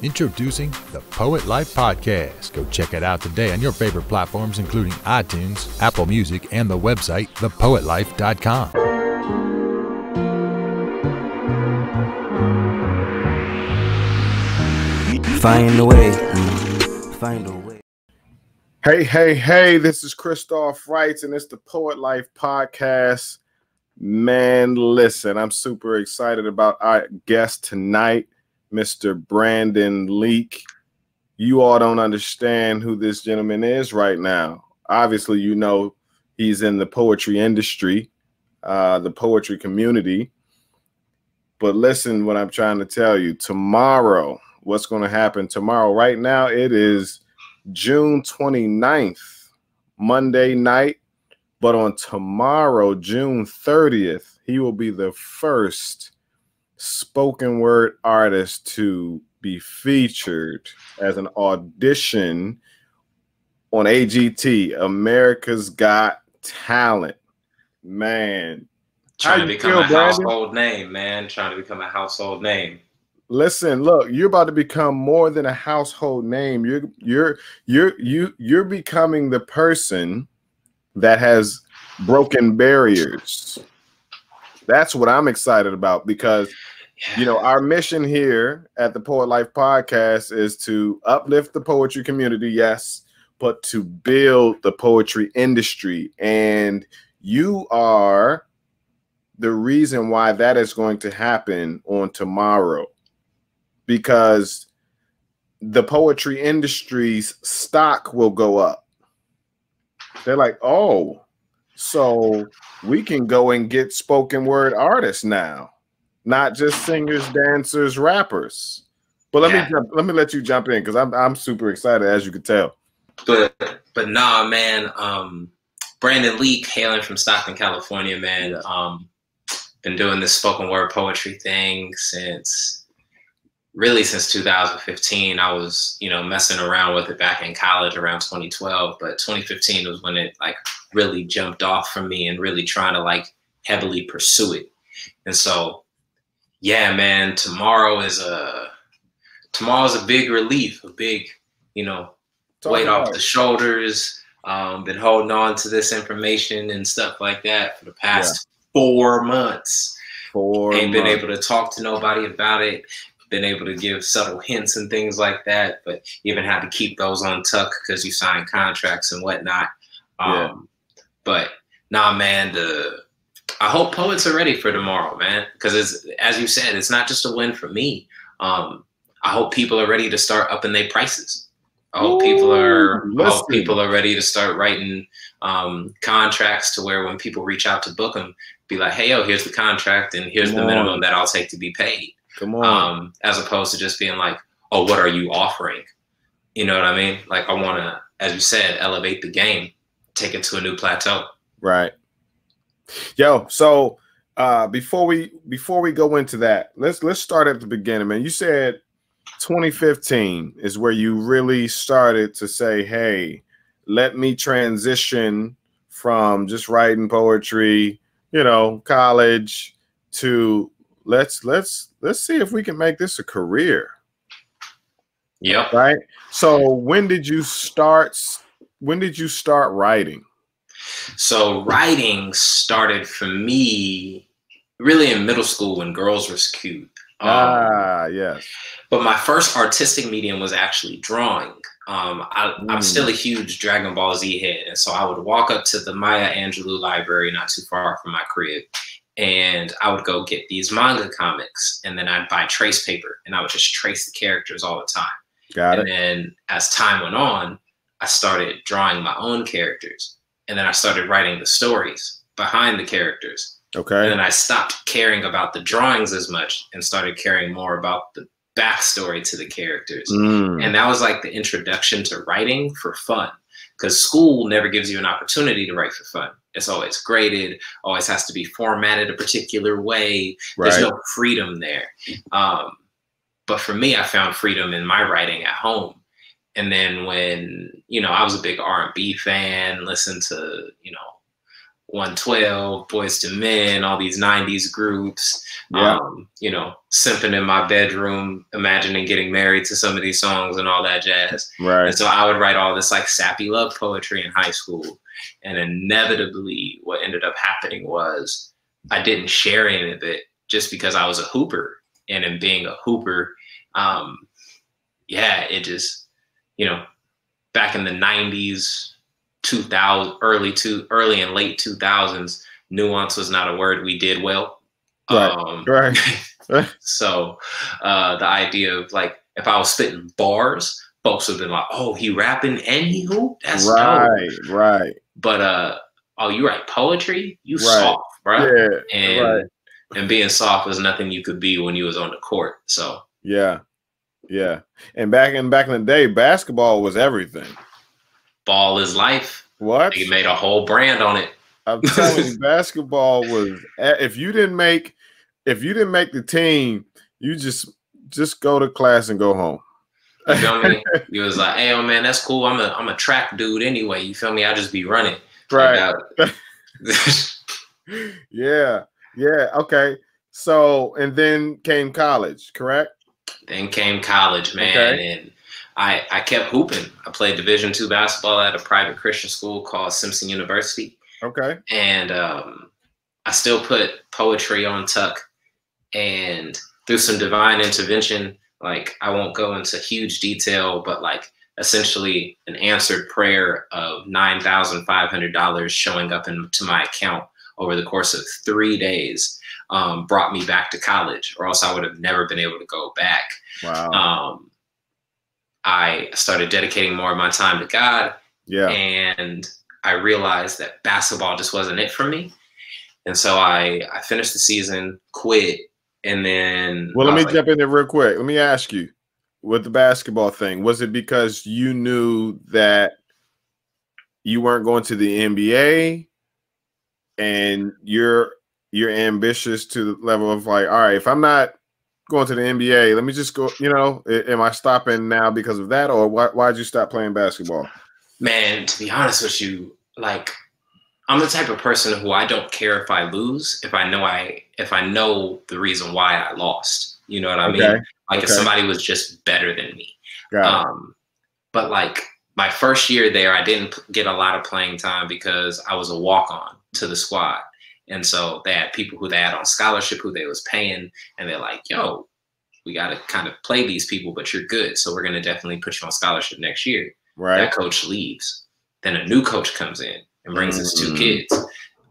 Introducing the Poet Life Podcast. Go check it out today on your favorite platforms, including iTunes, Apple Music, and the website, thepoetlife.com. Find a way. Find a way. Hey, this is Christoph Wrights, and it's the Poet Life Podcast. Man, listen, I'm super excited about our guest tonight, Mr. Brandon Leake. You all don't understand who this gentleman is right now. Obviously, you know he's in the poetry industry, the poetry community. But listen what I'm trying to tell you. Tomorrow, what's going to happen tomorrow? Right now, it is June 29th, Monday night. But on tomorrow, June 30th, he will be the first spoken word artist to be featured as an audition on AGT, America's Got Talent. Man. Trying to become a household name, man. Trying to become a household name. Listen, look, you're about to become more than a household name. You're becoming the person that has broken barriers. That's what I'm excited about, because you know, our mission here at the Poet Life Podcast is to uplift the poetry community, yes, but to build the poetry industry. And you are the reason why that is going to happen on tomorrow, because the poetry industry's stock will go up. They're like, oh, so we can go and get spoken word artists now, not just singers, dancers, rappers. But let me let you jump in, because I'm super excited, as you can tell. But nah, man. Brandon Leake, hailing from Stockton, California, man. Been doing this spoken word poetry thing since 2015. I was, messing around with it back in college around 2012, but 2015 was when it like really jumped off for me and really trying to like heavily pursue it. And so, yeah, man, tomorrow's a big relief, a big, weight off the shoulders. Been holding on to this information and stuff like that for the past 4 months. Ain't been able to talk to nobody about it. Been able to give subtle hints and things like that, but even had to keep those on tuck because you sign contracts and whatnot. But nah, man, I hope poets are ready for tomorrow, man, because it's, as you said, it's not just a win for me. I hope people are ready to start upping their prices. I hope people are ready to start writing contracts to where when people reach out to book them, be like, hey, yo, here's the contract and here's the minimum that I'll take to be paid. Come on. As opposed to just being like, oh, what are you offering? You know what I mean? Like, I want to, as you said, elevate the game, take it to a new plateau. Right. Yo, so before we go into that, let's start at the beginning, man. You said 2015 is where you really started to say, hey, let me transition from just writing poetry, college, to let's see if we can make this a career. Yep. Right. So when did you start writing? So writing started for me really in middle school when girls were cute. Yes. But my first artistic medium was actually drawing. I'm still a huge Dragon Ball Z head. And so I would walk up to the Maya Angelou library not too far from my crib, and I would go get these manga comics, and then I'd buy trace paper, and I would just trace the characters all the time. Got it. And then as time went on, I started drawing my own characters, and then I started writing the stories behind the characters. Okay. And then I stopped caring about the drawings as much and started caring more about the backstory to the characters. And that was like the introduction to writing for fun, because school never gives you an opportunity to write for fun. It's always graded, always has to be formatted a particular way. Right. There's no freedom there. But for me, I found freedom in my writing at home. And then when, I was a big R&B fan, listened to, 112, Boys to Men, all these 90s groups, Yeah. you know, simping in my bedroom, imagining getting married to some of these songs and all that jazz. Right. And so I would write all this like sappy love poetry in high school. And inevitably what ended up happening was I didn't share any of it just because I was a hooper. And in being a hooper, yeah, it just, you know, back in the 90s, 2000, early and late 2000s, nuance was not a word we did well. Right. So the idea of like, if I was spitting bars, folks would have been like, oh, he rapping and he hoop? That's right, dope. right. But oh, you write poetry? You Right. soft, bro. Yeah, And right. and being soft was nothing you could be when you was on the court. So Yeah. And back in the day, basketball was everything. ball is life. What? They made a whole brand on it. I'm telling you, basketball was, if you didn't make the team, you just go to class and go home. You feel me? You was like, hey, oh man, that's cool. I'm a track dude anyway. You feel me? I just be running. Right. Yeah. Okay. So, and then came college, correct? Then came college, man, Okay. and I kept hooping. I played Division II basketball at a private Christian school called Simpson University. Okay. And I still put poetry on tuck, and through some divine intervention, like I won't go into huge detail, but like essentially an answered prayer of $9,500 showing up into my account over the course of 3 days brought me back to college, or else I would have never been able to go back. Wow. I started dedicating more of my time to God. Yeah. And I realized that basketball just wasn't it for me. And so I finished the season, quit, and then. Well, let me jump in there real quick. Let me ask you, with the basketball thing, was it because you knew that you weren't going to the NBA and you're ambitious to the level of like, all right, if I'm not going to the NBA, let me just go, you know, am I stopping now because of that? Or why'd you stop playing basketball? Man, to be honest with you, like I'm the type of person who I don't care if I lose if I know the reason why I lost. You know what I mean? Like if somebody was just better than me. But like my first year there, I didn't get a lot of playing time because I was a walk-on to the squad. And so they had people who they had on scholarship who they was paying, and they're like, yo, we got to kind of play these people, but you're good. So we're going to definitely put you on scholarship next year. Right. That coach leaves. Then a new coach comes in and brings his 2 kids.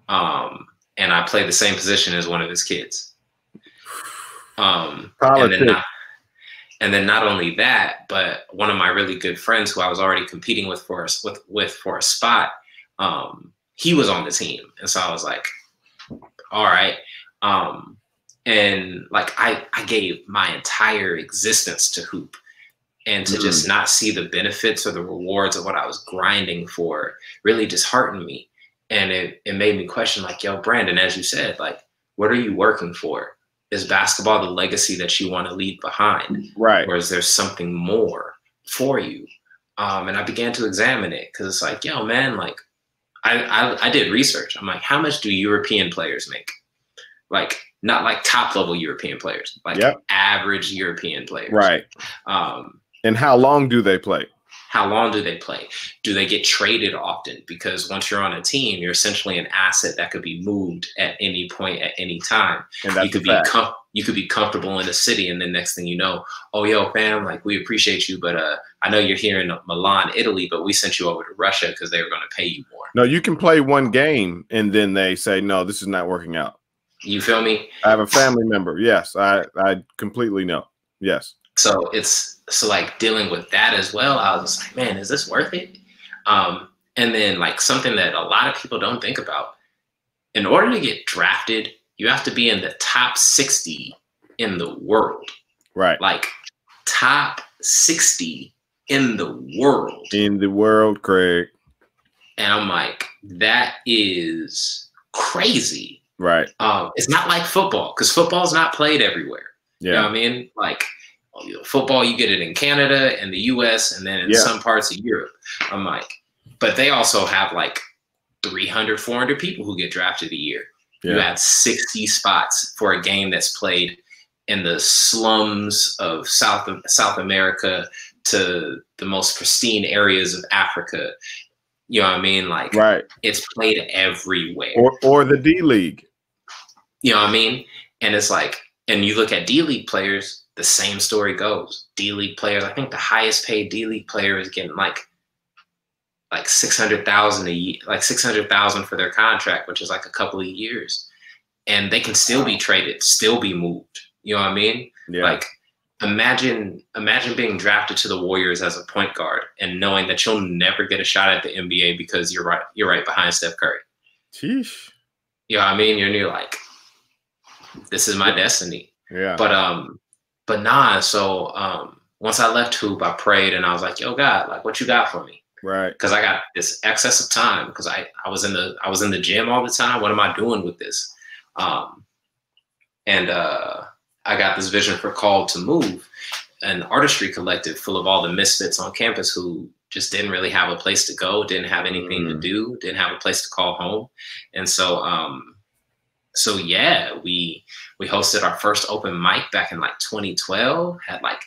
And I play the same position as one of his kids. And then not only that, but one of my really good friends who I was already competing with for a spot, he was on the team. And so I was like, all right. And like I gave my entire existence to hoop, and to just not see the benefits or the rewards of what I was grinding for really disheartened me. And it made me question like, yo, Brandon, as you said, like, what are you working for? Is basketball the legacy that you want to leave behind? Right. Or is there something more for you? And I began to examine it because it's like, yo, man, like I did research. I'm like, how much do European players make? Like, not like top level European players, like average European players. Right. And how long do they play? How long do they play? Do they get traded often? Because once you're on a team, you're essentially an asset that could be moved at any point, at any time. And that's you could be comfortable in a city, and then next thing you know, oh, yo, fam, like we appreciate you, but I know you're here in Milan, Italy, but we sent you over to Russia because they were going to pay you more. No, you can play one game, and then they say, no, this is not working out. You feel me? I have a family member. Yes, I completely know. Yes. So like dealing with that as well, I was like, man, is this worth it? And then like something that a lot of people don't think about, in order to get drafted, you have to be in the top 60 in the world. Right. Like top 60 in the world. In the world, Craig. And I'm like, that is crazy. Right. It's not like football, because football is not played everywhere. Yeah. You know what I mean? Like football, you get it in Canada and the US and then in some parts of Europe. I'm like, but they also have like 300, 400 people who get drafted a year. Yeah. You have 60 spots for a game that's played in the slums of South America to the most pristine areas of Africa. You know what I mean? Like, right. It's played everywhere. Or the D League. You know what I mean? And it's like, and you look at D League players, the same story goes. D League players, I think the highest paid D League player is getting like 600,000 a year, like 600,000 for their contract, which is like a couple of years, and they can still be traded, still be moved. You know what I mean? Yeah. Like, imagine being drafted to the Warriors as a point guard and knowing that you'll never get a shot at the NBA because you're right behind Steph Curry. Sheesh. You know what I mean? You're like, this is my destiny. Yeah. But nah. So once I left hoop, I prayed and I was like, yo, God, like, what you got for me? Right. Because I got this excess of time because I was in the gym all the time. What am I doing with this? And I got this vision for Called to Move, an artistry collective full of all the misfits on campus who just didn't really have a place to go, didn't have anything to do, didn't have a place to call home. And so yeah, we hosted our first open mic back in like 2012, had like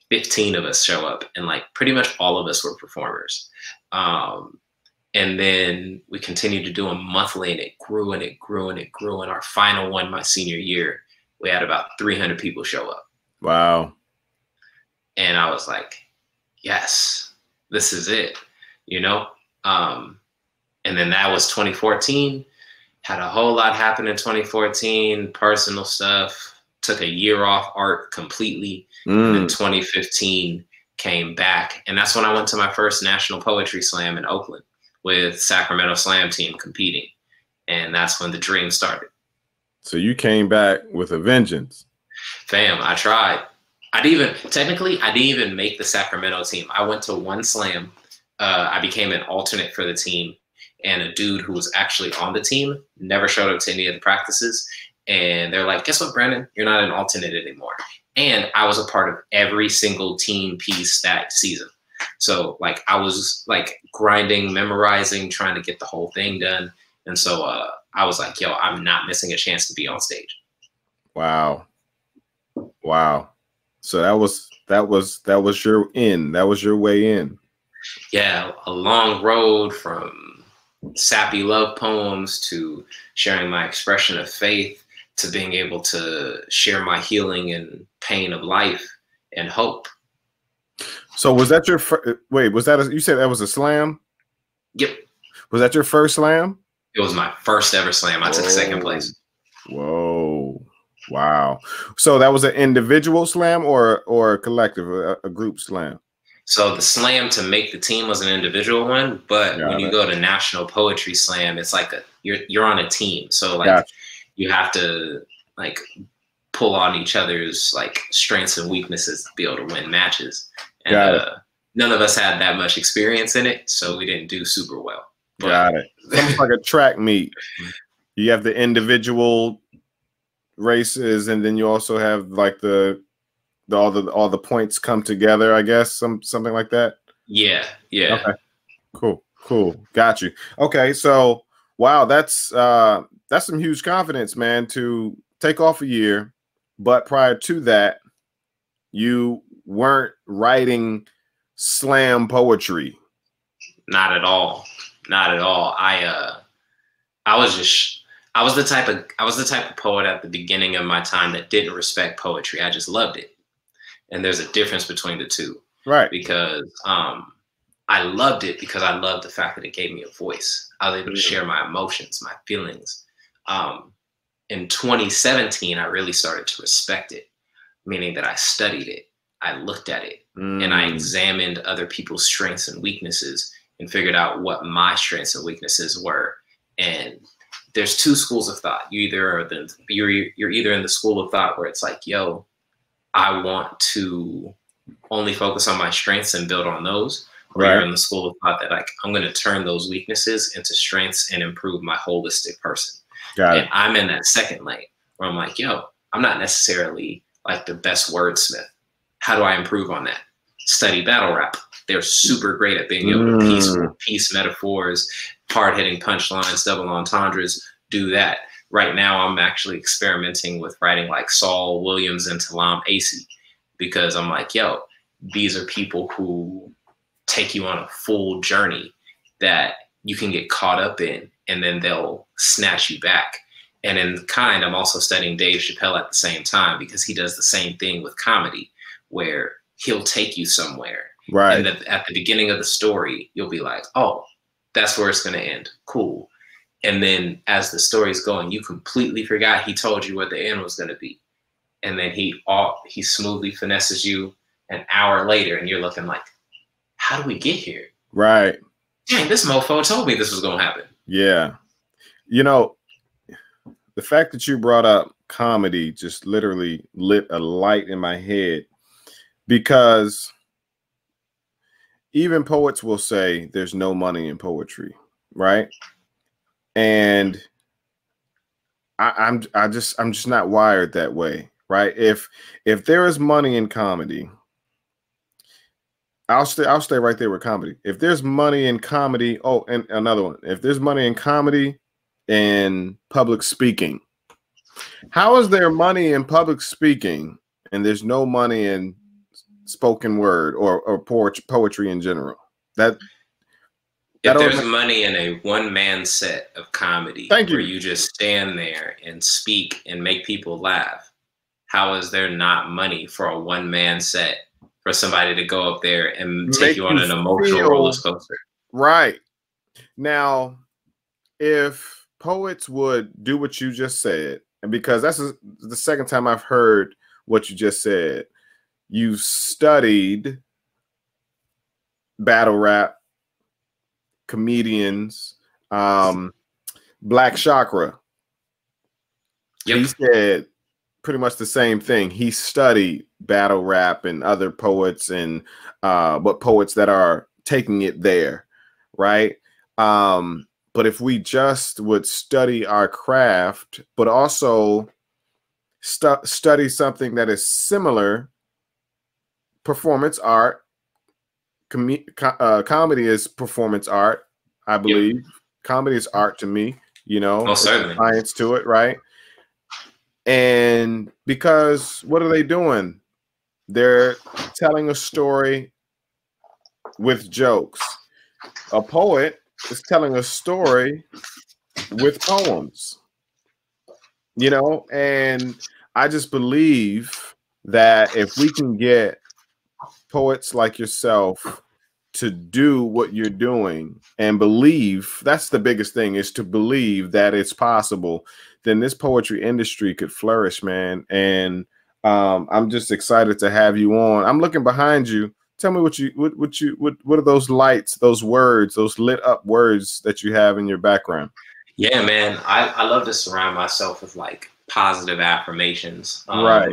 15 of us show up, and like pretty much all of us were performers. And then we continued to do them monthly, and it grew and it grew and it grew. And our final one, my senior year, we had about 300 people show up. Wow. And I was like, yes, this is it, you know? And then that was 2014. Had a whole lot happen in 2014, personal stuff. Took a year off art completely. And then 2015 came back. And that's when I went to my first National Poetry Slam in Oakland with Sacramento Slam team competing. And that's when the dream started. So you came back with a vengeance. Fam, I tried. I didn't even make the Sacramento team. I went to one slam. I became an alternate for the team. And a dude who was actually on the team never showed up to any of the practices. And they're like, guess what, Brandon? You're not an alternate anymore. And I was a part of every single team piece that season. So like I was like grinding, memorizing, trying to get the whole thing done. And so I was like, yo, I'm not missing a chance to be on stage. Wow. Wow. So that was your in. That was your way in. Yeah, a long road from sappy love poems to sharing my expression of faith to being able to share my healing and pain of life and hope. So was that your you said that was a slam? Yep. Was that your first slam? It was my first ever slam. I took second place. Whoa. Wow. So that was an individual slam or a collective, a group slam? So the slam to make the team was an individual one, but when you go to National Poetry Slam, it's like you're on a team. So like you have to like pull on each other's like strengths and weaknesses to be able to win matches. And none of us had that much experience in it, so we didn't do super well. But, got it. It's almost like a track meet. You have the individual races, and then you also have like all the points come together, I guess, something like that. Yeah. Okay. Cool. Got you. Okay, so wow, that's some huge confidence, man, to take off a year, but prior to that, you weren't writing slam poetry. Not at all. I was the type of poet at the beginning of my time that didn't respect poetry. I just loved it. And there's a difference between the two. Right. Because I loved it because I loved the fact that it gave me a voice. I was able to share my emotions, my feelings. In 2017, I really started to respect it, meaning that I studied it. I looked at it and I examined other people's strengths and weaknesses and figured out what my strengths and weaknesses were. And there's two schools of thought. You're either in the school of thought where it's like, yo, I want to only focus on my strengths and build on those. Or you're in the school of thought that like, I'm going to turn those weaknesses into strengths and improve my holistic person. And I'm in that second lane where I'm like, yo, I'm not necessarily like the best wordsmith. How do I improve on that? Study battle rap. They're super great at being able to piece metaphors, hard-hitting punchlines, double entendres, do that. Right now, I'm actually experimenting with writing like Saul Williams and Talam Acey, because I'm like, yo, these are people who take you on a full journey that you can get caught up in, and then they'll snatch you back. And in kind, I'm also studying Dave Chappelle at the same time, because he does the same thing with comedy, where he'll take you somewhere. Right. And at the beginning of the story, you'll be like, oh, that's where it's going to end. Cool. And then as the story's going, you completely forgot he told you what the end was going to be. And then he smoothly finesses you an hour later, and you're looking like, how do we get here? Right. Dang, this mofo told me this was going to happen. Yeah. You know, the fact that you brought up comedy just literally lit a light in my head, because even poets will say there's no money in poetry, right? And I'm just not wired that way, right? If there is money in comedy, I'll stay right there with comedy. If there's money in comedy, oh, and another one. If there's money in comedy and public speaking, how is there money in public speaking and there's no money in spoken word or poetry in general? If there's money in a one-man set of comedy where you just stand there and speak and make people laugh, how is there not money for a one-man set for somebody to go up there and take you on an emotional roller coaster? Right. Now, if poets would do what you just said, and because that's the second time I've heard what you just said, you studied battle rap, comedians, Black Chakra. Yep. He said pretty much the same thing. He studied battle rap and other poets, and but poets that are taking it there, right? But if we just would study our craft, but also study something that is similar, performance art, comedy is performance art, I believe. Yep. Comedy is art to me, you know. Oh, certainly. Science to it, right? And because what are they doing? They're telling a story with jokes. A poet is telling a story with poems, you know. And I just believe that if we can get poets like yourself to do what you're doing and believe, that's the biggest thing, is to believe that it's possible, then this poetry industry could flourish, man. And I'm just excited to have you on. I'm looking behind you. Tell me what are those lights, those words, those lit up words that you have in your background? Yeah, man. I love to surround myself with like positive affirmations. Right.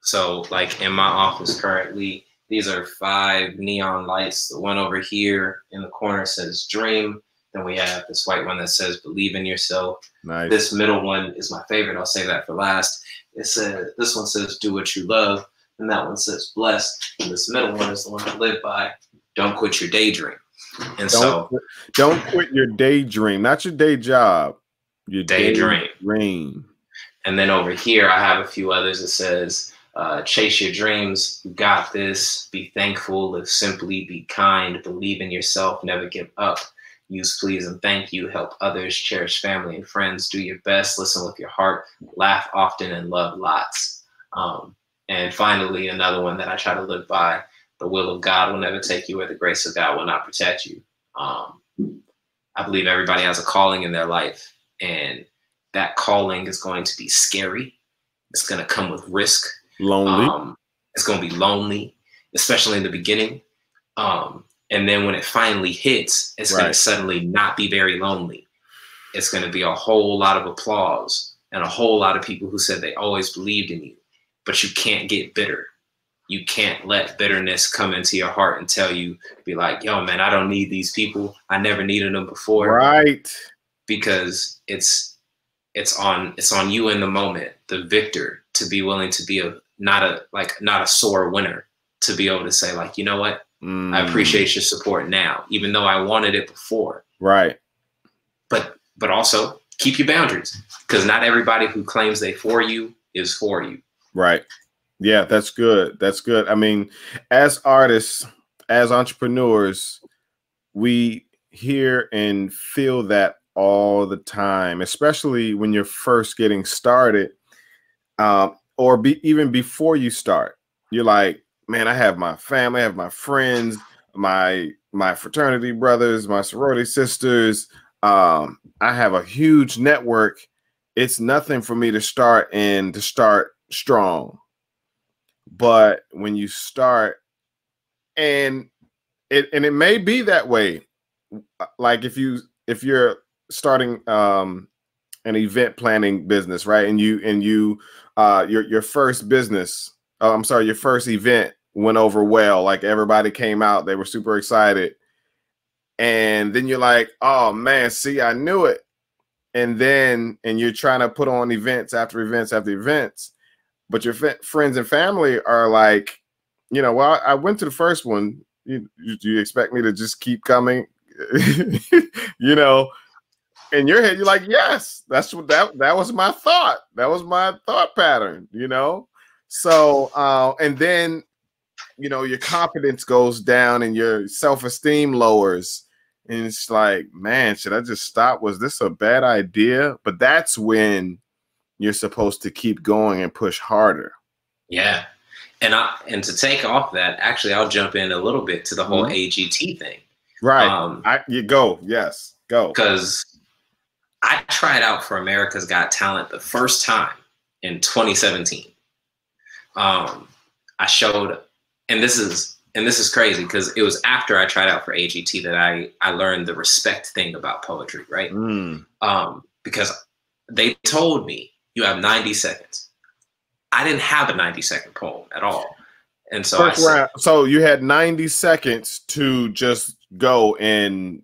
So like in my office currently, these are 5 neon lights. The one over here in the corner says dream. Then we have this white one that says believe in yourself. Nice. This middle one is my favorite. I'll save that for last. This one says do what you love. And that one says blessed. And this middle one is the one I live by. Don't quit your daydream. And don't quit your daydream, not your day job. Your daydream. And then over here, I have a few others that says, chase your dreams. You got this. Be thankful. Live simply. Be kind. Believe in yourself. Never give up. Use please and thank you. Help others. Cherish family and friends. Do your best. Listen with your heart. Laugh often and love lots. And finally, another one that I try to live by. The will of God will never take you, or the grace of God will not protect you. I believe everybody has a calling in their life, and that calling is going to be scary. It's going to come with risk. Lonely. It's going to be lonely, especially in the beginning. And then when it finally hits, it's going to suddenly not be very lonely. It's going to be a whole lot of applause and a whole lot of people who said they always believed in you, but you can't get bitter. You can't let bitterness come into your heart and tell you, be like, yo, man, I don't need these people. I never needed them before. Right. Because it's on you in the moment, the victor, to be willing to be not a sore winner, to be able to say like, you know what, I appreciate your support now, even though I wanted it before. Right. But also keep your boundaries, because not everybody who claims they for you is for you. Right. Yeah, that's good. That's good. I mean, as artists, as entrepreneurs, we hear and feel that all the time, especially when you're first getting started, or even before you start. You're like, man, I have my family, I have my friends, my fraternity brothers, my sorority sisters. I have a huge network. It's nothing for me to start strong. But when you start, and it may be that way, like if you're starting an event planning business, right? And your first business, I'm sorry, your first event went over well. Like everybody came out, they were super excited. And then you're like, oh man, see, I knew it. And you're trying to put on events after events after events. But your friends and family are like, well, I went to the first one. You expect me to just keep coming? In your head, you're like, yes, that's what that was my thought. That was my thought pattern, So, and then, your confidence goes down and your self-esteem lowers. And it's like, man, should I just stop? Was this a bad idea? But that's when you're supposed to keep going and push harder. Yeah. And to take off that, actually, I'll jump in a little bit to the whole AGT thing. Right. You go. Yes, go. Because I tried out for America's Got Talent the first time in 2017. I showed, and this is crazy because it was after I tried out for AGT that I learned the respect thing about poetry, right? Because they told me you have 90 seconds. I didn't have a 90-second poem at all. And so so you had 90 seconds to just go and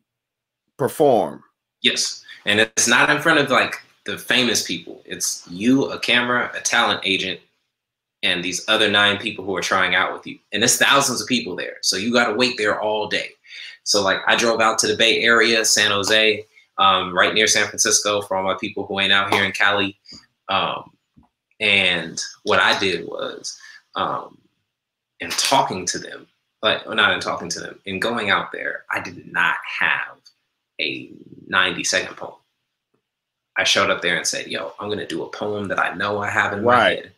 perform. Yes. And it's not in front of like the famous people. It's you, a camera, a talent agent, and these other 9 people who are trying out with you. And there's thousands of people there. So you got to wait there all day. So like I drove out to the Bay Area, San Jose, right near San Francisco for all my people who ain't out here in Cali. And what I did was, in talking to them, in going out there, I did not have a 90-second poem. I showed up there and said, yo, I'm going to do a poem that I know I have in my head.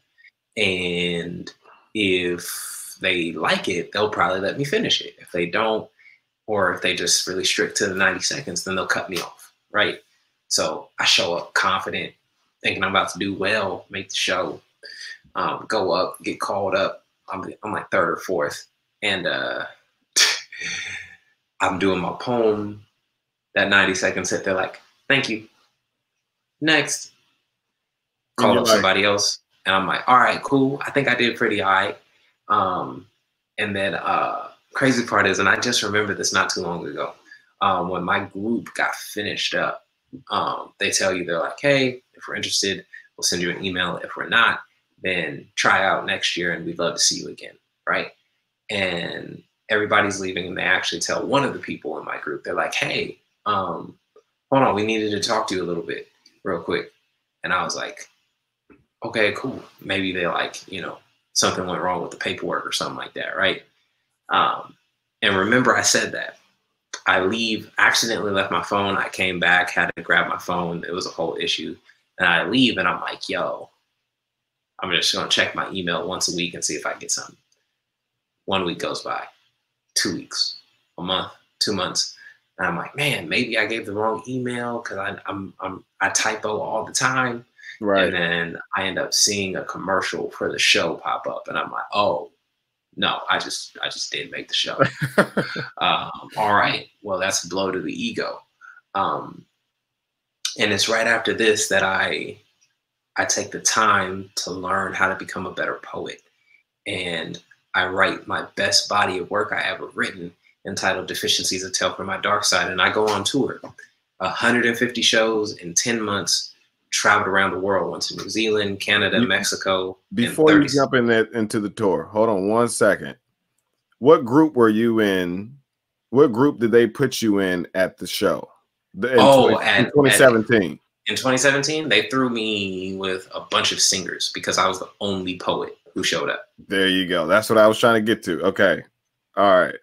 And if they like it, they'll probably let me finish it. If they don't, or if they just really strict to the 90 seconds, then they'll cut me off, right? So I show up confident, thinking I'm about to do well, make the show, go up, get called up. I'm like 3rd or 4th. And I'm doing my poem. That 90 seconds hit, they're like, thank you. Next. Call up somebody else. And I'm like, all right, cool. I think I did pretty all right. And then crazy part is, and I just remembered this not too long ago, when my group got finished up, they tell you, they're like, hey, if we're interested, we'll send you an email. If we're not, then try out next year and we'd love to see you again, right? And everybody's leaving and they actually tell one of the people in my group, they're like, hey, hold on, we needed to talk to you a little bit real quick. And I was like, okay, cool. Maybe they like, something went wrong with the paperwork or something like that, right? And remember I said that. I accidentally left my phone. I came back, had to grab my phone. It was a whole issue. And I leave and I'm like, yo, I'm just going to check my email once a week and see if I get something. 1 week goes by, 2 weeks, a month, 2 months. And I'm like, man, maybe I gave the wrong email because I typo all the time. Right. And then I end up seeing a commercial for the show pop up. And I'm like, oh, no, I just didn't make the show. All right. Well, that's a blow to the ego. And it's right after this that I take the time to learn how to become a better poet. And I write my best body of work I ever written, entitled Deficiencies, A Tale from My Dark Side. And I go on tour, 150 shows in 10 months, traveled around the world, went to New Zealand, Canada, Mexico. Before you jump into the tour, hold on 1 second. What group were you in? What group did they put you in at the show? In 2017. In 2017, they threw me with a bunch of singers because I was the only poet who showed up. There you go. That's what I was trying to get to. Okay. All right.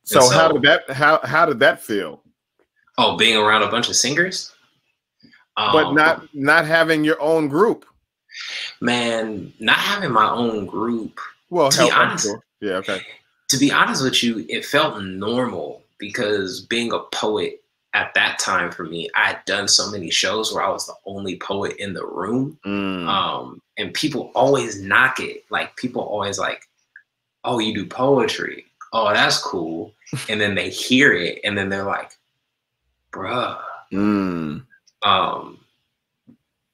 So how did that feel? Oh, being around a bunch of singers? But not having your own group. Man, not having my own group. Well, to be honest, yeah, okay. To be honest with you, it felt normal because being a poet at that time for me, I had done so many shows where I was the only poet in the room. And people always knock it. Like people always like, oh, you do poetry. Oh, that's cool. And then they hear it and then they're like, bruh.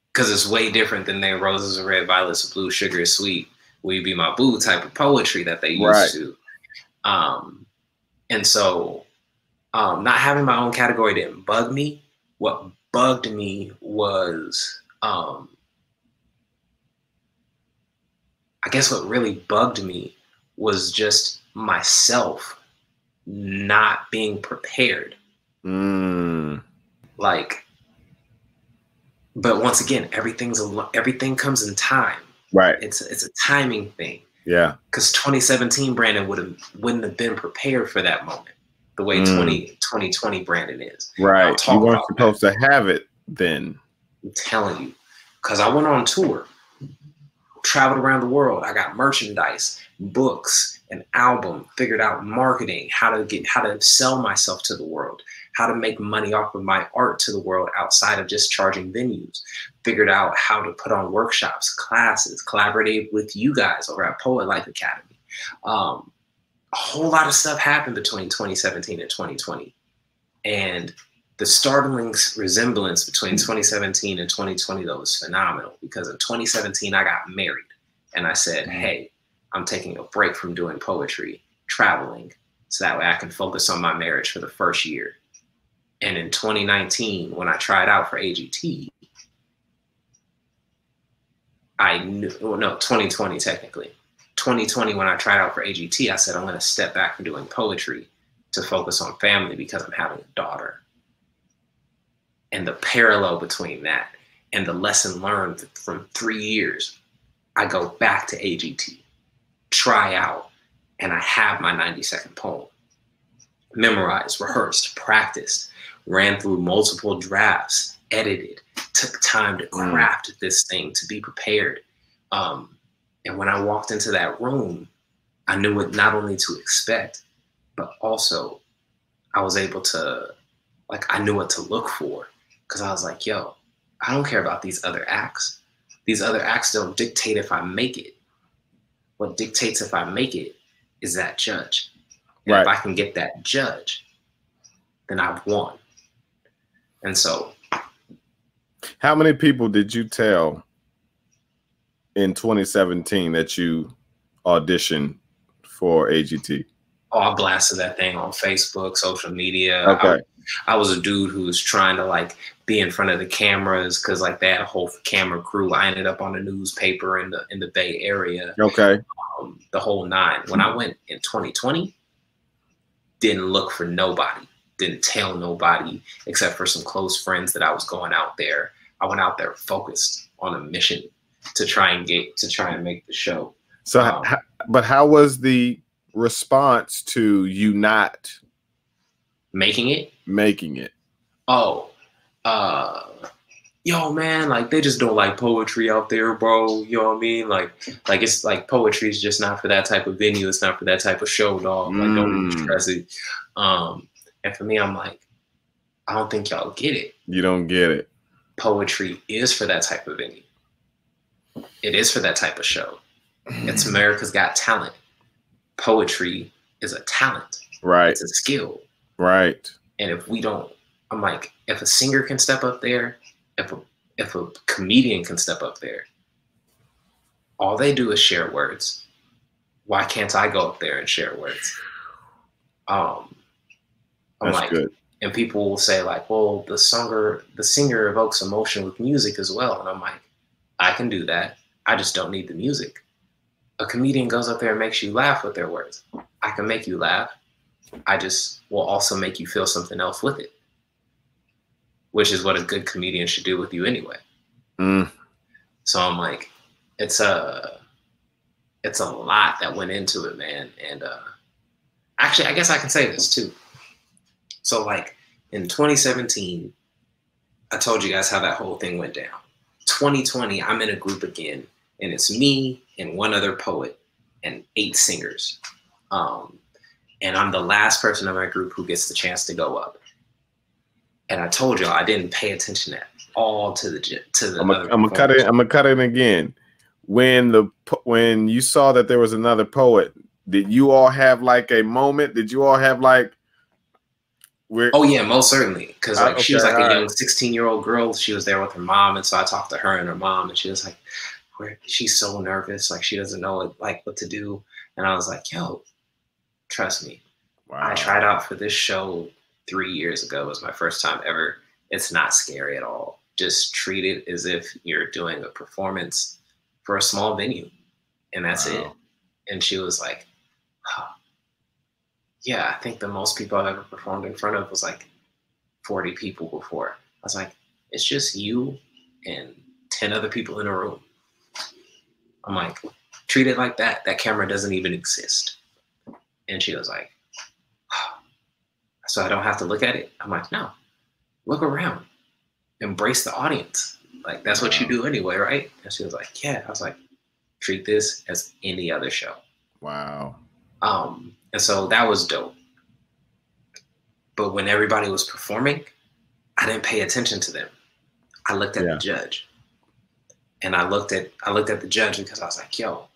Because it's way different than their roses are red, violets are blue, sugar is sweet, will you be my boo type of poetry that they used to. And so not having my own category didn't bug me. What bugged me was, I guess what really bugged me was just myself not being prepared. Like, but once again, everything comes in time. Right. It's a timing thing. Yeah. Because 2017 Brandon wouldn't have been prepared for that moment the way 2020 Brandon is. Right. You weren't supposed to have it then. I'm telling you. Because I went on tour, traveled around the world. I got merchandise, books, an album, figured out marketing, how to sell myself to the world, how to make money off of my art to the world outside of just charging venues, figured out how to put on workshops, classes, collaborated with you guys over at Poet Life Academy. A whole lot of stuff happened between 2017 and 2020. And the startling resemblance between 2017 and 2020 though was phenomenal, because in 2017 I got married and I said, hey, I'm taking a break from doing poetry, traveling, so that way I can focus on my marriage for the first year. And in 2019, when I tried out for AGT, I knew, well, no, 2020 technically. 2020, when I tried out for AGT, I said, I'm going to step back from doing poetry to focus on family because I'm having a daughter. And the parallel between that and the lesson learned from 3 years, I go back to AGT, try out, and I have my 90-second poem. Memorized, rehearsed, practiced, ran through multiple drafts, edited, took time to craft this thing, to be prepared. And when I walked into that room, I knew what not only to expect, but also I was able to, like, I knew what to look for. Because I was like, yo, I don't care about these other acts. These other acts don't dictate if I make it. What dictates if I make it is that judge. And if I can get that judge, then I've won. And so. How many people did you tell in 2017 that you auditioned for AGT? Oh, I blasted that thing on Facebook, social media. Okay. I was a dude who was trying to like be in front of the cameras because like they had a whole camera crew. I ended up on the newspaper in the Bay Area. Okay. The whole nine. When I went in 2020, didn't look for nobody, didn't tell nobody except for some close friends that I was going out there. I went out there focused on a mission to try and make the show. So, but how was the response to you not making it? Oh, yo, man, like they just don't like poetry out there, bro. You know what I mean? Like it's like poetry is just not for that type of venue. It's not for that type of show, dog. Like don't even stress it. And for me, I'm like, I don't think y'all get it. You don't get it. Poetry is for that type of venue. It is for that type of show. It's America's Got Talent. Poetry is a talent. Right. It's a skill. Right. And if we don't, I'm like, if a singer can step up there, if a comedian can step up there, all they do is share words. Why can't I go up there and share words? I'm That's like, good. And people will say like, well, the singer evokes emotion with music as well. And I'm like, I can do that. I just don't need the music. A comedian goes up there and makes you laugh with their words. I can make you laugh. I just will also make you feel something else with it, which is what a good comedian should do with you anyway. So I'm like, it's a lot that went into it, man. And actually, I guess I can say this too. So like in 2017, I told you guys how that whole thing went down. 2020, I'm in a group again, and it's me and one other poet and 8 singers. And I'm the last person in my group who gets the chance to go up. And I told y'all I didn't pay attention at all to the. I'm gonna cut it. I'm gonna cut it again. When you saw that there was another poet, did you all have like a moment? Did you all have like? Oh yeah, most certainly. Because like okay, she was like a young 16-year-old girl. She was there with her mom, and so I talked to her and her mom, and she was like, she's so nervous, like she doesn't know like what to do. And I was like, yo, trust me. Wow. I tried out for this show 3 years ago. It was my first time ever. It's not scary at all. Just treat it as if you're doing a performance for a small venue, and that's it. And she was like, huh. Yeah, I think the most people I've ever performed in front of was like 40 people before. I was like, it's just you and 10 other people in a room. I'm like, treat it like that. That camera doesn't even exist. And she was like, oh, so I don't have to look at it? I'm like, no, look around. Embrace the audience. Like, that's what you do anyway, right? And she was like, yeah. I was like, treat this as any other show. Wow. And so that was dope. But when everybody was performing, I didn't pay attention to them. I looked at the judge. And I looked at the judge because I was like, yo,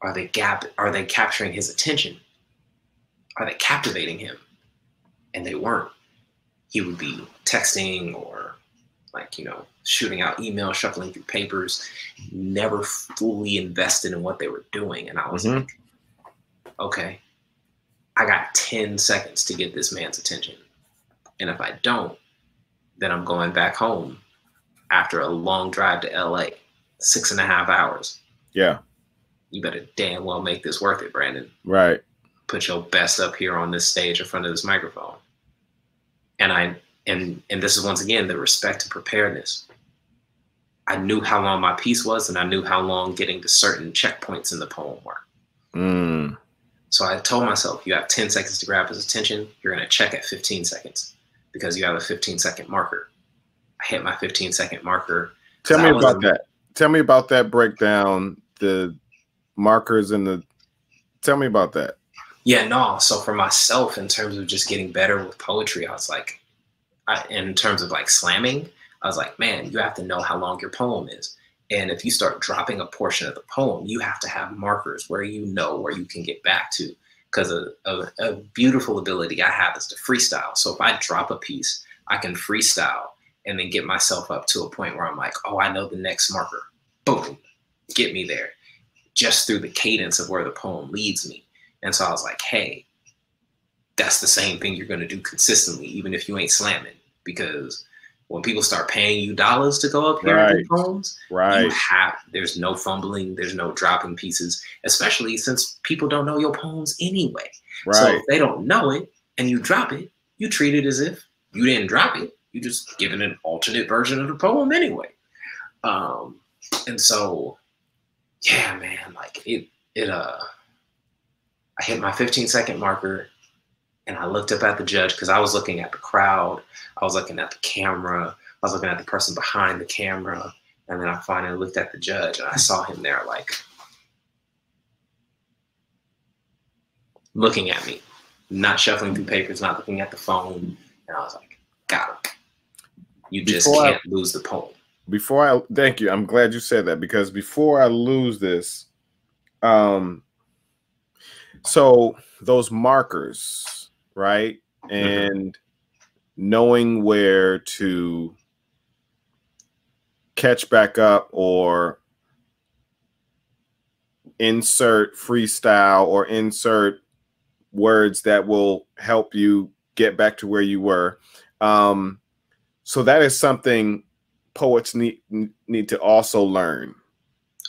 are they capturing his attention? Are they captivating him? And they weren't. He would be texting or like, shooting out emails, shuffling through papers, never fully invested in what they were doing. And I was like, okay, I got 10 seconds to get this man's attention. And if I don't, then I'm going back home after a long drive to LA, 6.5 hours. Yeah. You better damn well make this worth it, Brandon. Right. Put your best up here on this stage in front of this microphone. And this is once again the respect and preparedness. I knew how long my piece was, and I knew how long getting to certain checkpoints in the poem were. So I told myself, you have 10 seconds to grab his attention. You're going to check at 15 seconds because you have a 15-second marker. I hit my 15-second marker. Tell me about that. Tell me about that breakdown, the markers and the. Tell me about that. Yeah, no. So for myself, in terms of just getting better with poetry, I was like, in terms of like slamming, I was like, man, you have to know how long your poem is. And if you start dropping a portion of the poem, you have to have markers where you know where you can get back to. Because a beautiful ability I have is to freestyle. So if I drop a piece, I can freestyle and then get myself up to a point where I'm like, oh, I know the next marker. Boom, get me there. Just through the cadence of where the poem leads me. And so I was like, hey, that's the same thing you're going to do consistently, even if you ain't slamming. Because when people start paying you dollars to go up here and do poems, there's no fumbling, there's no dropping pieces, especially since people don't know your poems anyway. So if they don't know it and you drop it, you treat it as if you didn't drop it. You just give it an alternate version of the poem anyway. And so, yeah, man, like I hit my 15-second marker. And I looked up at the judge because I was looking at the crowd. I was looking at the camera. I was looking at the person behind the camera. And then I finally looked at the judge and I saw him there like looking at me, not shuffling through papers, not looking at the phone. And I was like, got him. You just can't lose the poem. Thank you. I'm glad you said that because before I lose this, so those markers, right? And knowing where to catch back up or insert freestyle or insert words that will help you get back to where you were. So that is something poets need to also learn.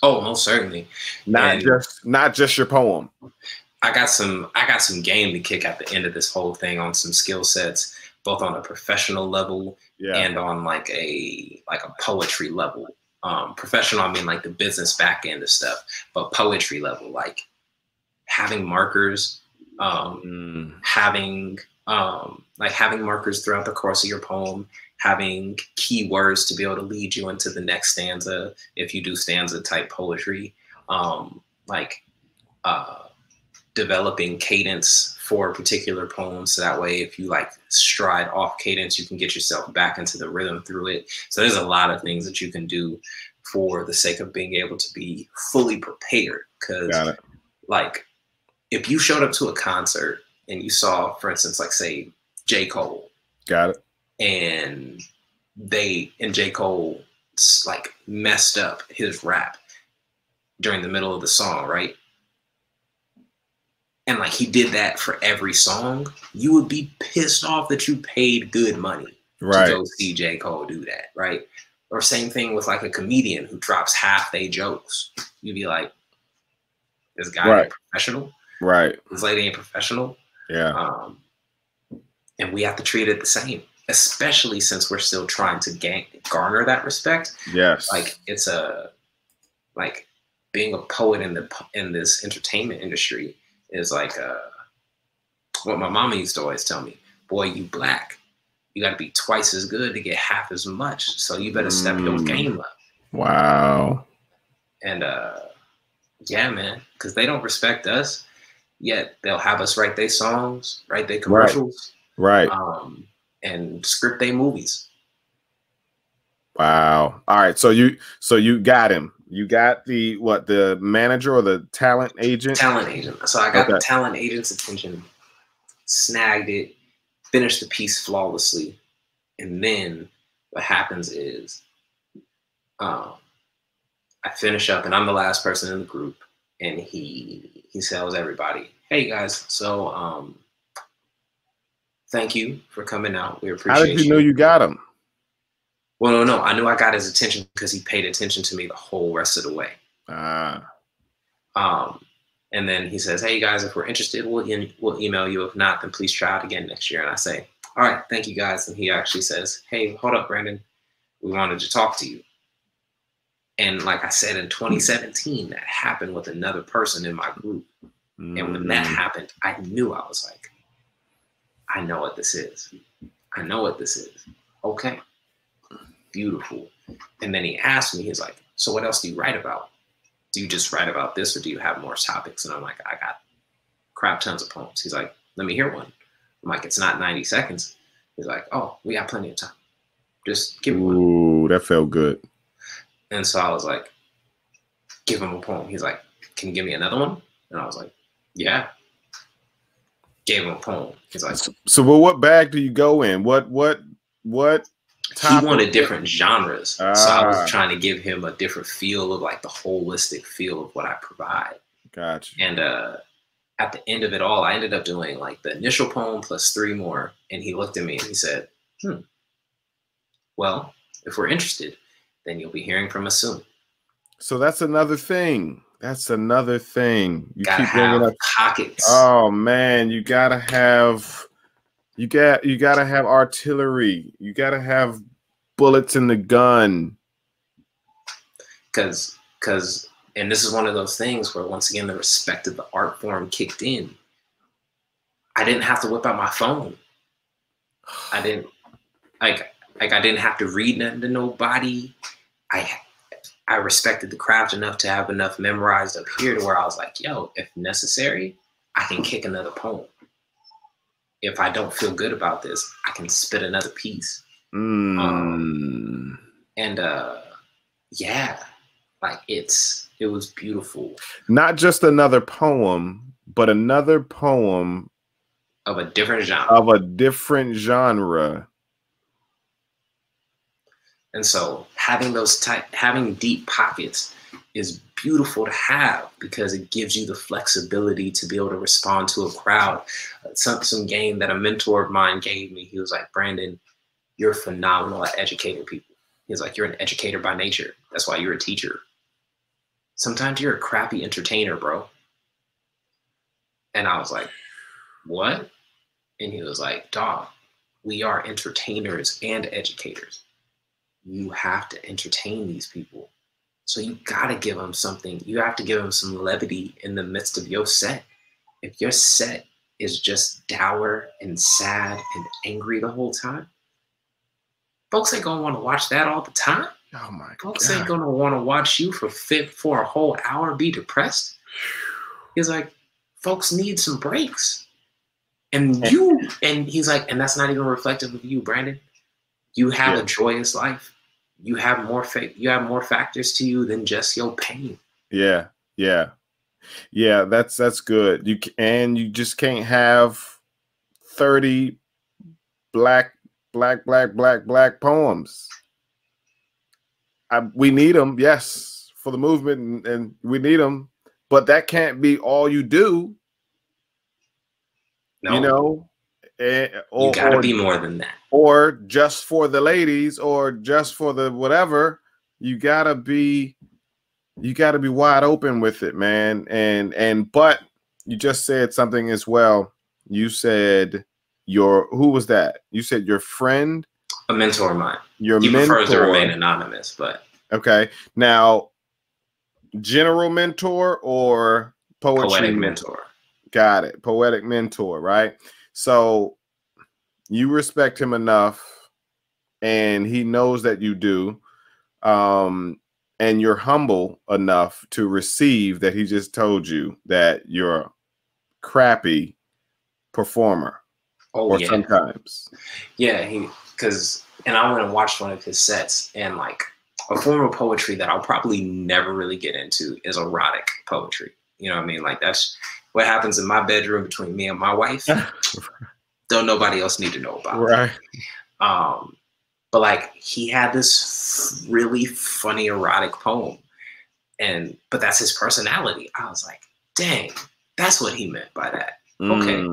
Oh, most certainly. Not just your poem. I got some game to kick at the end of this whole thing on some skill sets, both on a professional level and on like a poetry level. Professional, I mean like the business back end of stuff, but poetry level, like having markers, having markers throughout the course of your poem, having keywords to be able to lead you into the next stanza if you do stanza type poetry, developing cadence for a particular poem, so that way if you like stride off cadence, you can get yourself back into the rhythm through it. So there's a lot of things that you can do for the sake of being able to be fully prepared. Because like if you showed up to a concert and you saw, for instance, like say J. Cole. Got it. And J. Cole like messed up his rap during the middle of the song, right? And like he did that for every song, you would be pissed off that you paid good money to go see J. Cole do that, right? Or same thing with like a comedian who drops half their jokes. You'd be like, this guy ain't professional. Right. This lady ain't professional. Yeah. And we have to treat it the same, especially since we're still trying to garner that respect. Yes. Like it's like being a poet in this entertainment industry is like what my mama used to always tell me, boy, you black, you got to be twice as good to get half as much. So you better step your game up. Wow. And yeah, man, because they don't respect us, yet they'll have us write their songs, write their commercials, and script their movies. Wow. All right. So you got him. You got the manager or the talent agent? Talent agent. So I got the talent agent's attention, snagged it, finished the piece flawlessly. And then what happens is I finish up and I'm the last person in the group. And he tells everybody, hey guys, so thank you for coming out. We appreciate you. How did you know you got him? Well, no, I knew I got his attention because he paid attention to me the whole rest of the way. And then he says, hey guys, if we're interested, we'll email you. If not, then please try out again next year. And I say, all right, thank you guys. And he actually says, hey, hold up, Brandon. We wanted to talk to you. And like I said, in 2017, that happened with another person in my group. And when that happened, I knew. I was like, I know what this is. I know what this is. Okay. Beautiful. And then he asked me, he's like, so what else do you write about? Do you just write about this or do you have more topics? And I'm like, I got crap tons of poems. He's like, let me hear one. I'm like, it's not 90 seconds. He's like, oh, we got plenty of time. Just give me one. Ooh, that felt good. And so I was like, give him a poem. He's like, can you give me another one? And I was like, yeah. Gave him a poem. He's like, so what bag do you go in? What he wanted different genres. So I was trying to give him a different feel of like the holistic feel of what I provide. Gotcha. And at the end of it all, I ended up doing like the initial poem plus 3 more. And he looked at me and he said, well, if we're interested, then you'll be hearing from us soon. So that's another thing. That's another thing. You gotta keep bringing up pockets. Oh man, you gotta have artillery. You gotta have bullets in the gun. Because and this is one of those things where once again the respect of the art form kicked in. I didn't have to whip out my phone. I didn't I didn't have to read nothing to nobody. I respected the craft enough to have enough memorized up here to where I was like, yo, if necessary, I can kick another poem. If I don't feel good about this, I can spit another piece. Yeah, like it was beautiful. Not just another poem, but another poem of a different genre. And so having deep pockets is beautiful to have because it gives you the flexibility to be able to respond to a crowd. Some game that a mentor of mine gave me, he was like, Brandon, you're phenomenal at educating people. He's like, you're an educator by nature. That's why you're a teacher. sometimes you're a crappy entertainer, bro. And I was like, what? And he was like, dog, we are entertainers and educators. You have to entertain these people. So you got to give them something. You have to give them some levity in the midst of your set. If your set is just dour and sad and angry the whole time, folks ain't going to want to watch that all the time. Oh my God. Folks ain't going to want to watch you for a whole hour be depressed. He's like, folks need some breaks. And he's like, and that's not even reflective of you, Brandon. You have a joyous life. You have more factors to you than just your pain. Yeah. That's good. You just can't have 30 black poems. We need them, yes, for the movement, and we need them, but that can't be all you do. No. You know, you gotta be more than that. Or just for the ladies, or just for the whatever. You gotta be wide open with it, man. But you just said something as well. You said who was that? You said your friend, a mentor of mine. He mentor prefers to remain anonymous, but okay. Now, general mentor or poetic mentor? Got it. Poetic mentor, right? So you respect him enough, and he knows that you do, and you're humble enough to receive that he just told you that you're a crappy performer. Oh, yeah. Sometimes. Yeah, and I went and watched one of his sets, and like a form of poetry that I'll probably never really get into is erotic poetry. You know what I mean? Like that's what happens in my bedroom between me and my wife. Don't nobody else need to know about. Right. But like he had this really funny erotic poem, but that's his personality. I was like, dang, that's what he meant by that. Okay.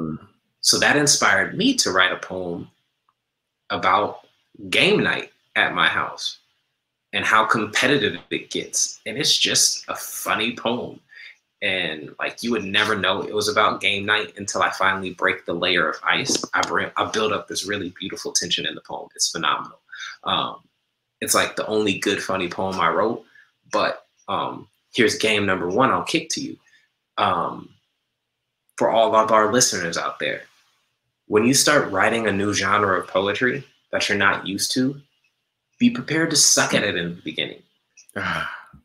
So that inspired me to write a poem about game night at my house and how competitive it gets. And it's just a funny poem. And like you would never know it was about game night until I finally break the layer of ice. I build up this really beautiful tension in the poem. It's phenomenal. It's like the only good funny poem I wrote. But here's game number one I'll kick to you. For all of our listeners out there, when you start writing a new genre of poetry that you're not used to, be prepared to suck at it in the beginning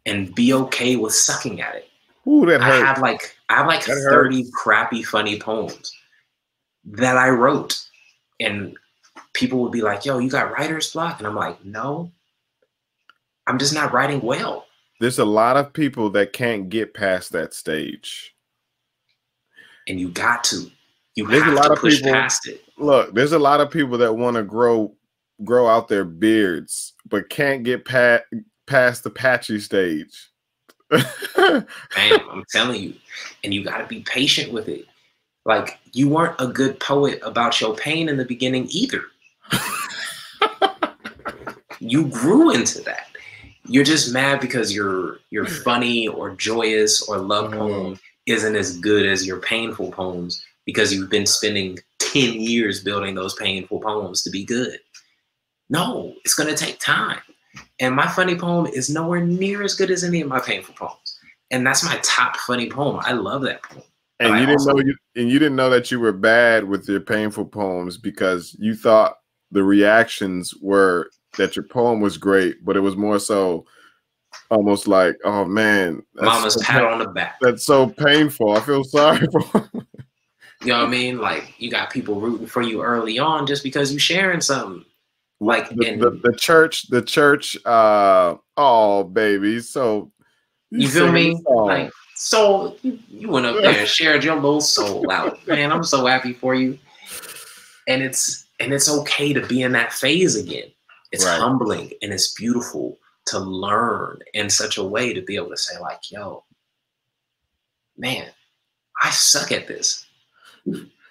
and be okay with sucking at it. Ooh, that hurt. I have like 30 crappy funny poems that I wrote, and people would be like, yo, you got writer's block? And I'm like, no, I'm just not writing well. There's a lot of people that can't get past that stage. And you got to. You have to push past it. Look, there's a lot of people that want to grow out their beards, but can't get past the patchy stage. Man, I'm telling you. And you got to be patient with it. Like, you weren't a good poet about your pain in the beginning either. You grew into that. You're just mad because your funny or joyous or love poem isn't as good as your painful poems because you've been spending 10 years building those painful poems to be good. No, it's going to take time. And my funny poem is nowhere near as good as any of my painful poems. And that's my top funny poem. I love that poem. And you didn't know that you were bad with your painful poems because you thought the reactions were that your poem was great, but it was more so almost like, oh man, mama's pat on the back. That's so painful. I feel sorry for him. You know what I mean? Like you got people rooting for you early on just because you sharing something. Like the church. Oh baby, so you feel me? Like so you went up there and shared your little soul out, man. I'm so happy for you. And it's okay to be in that phase again. It's humbling and it's beautiful to learn in such a way to be able to say like, yo, man, I suck at this.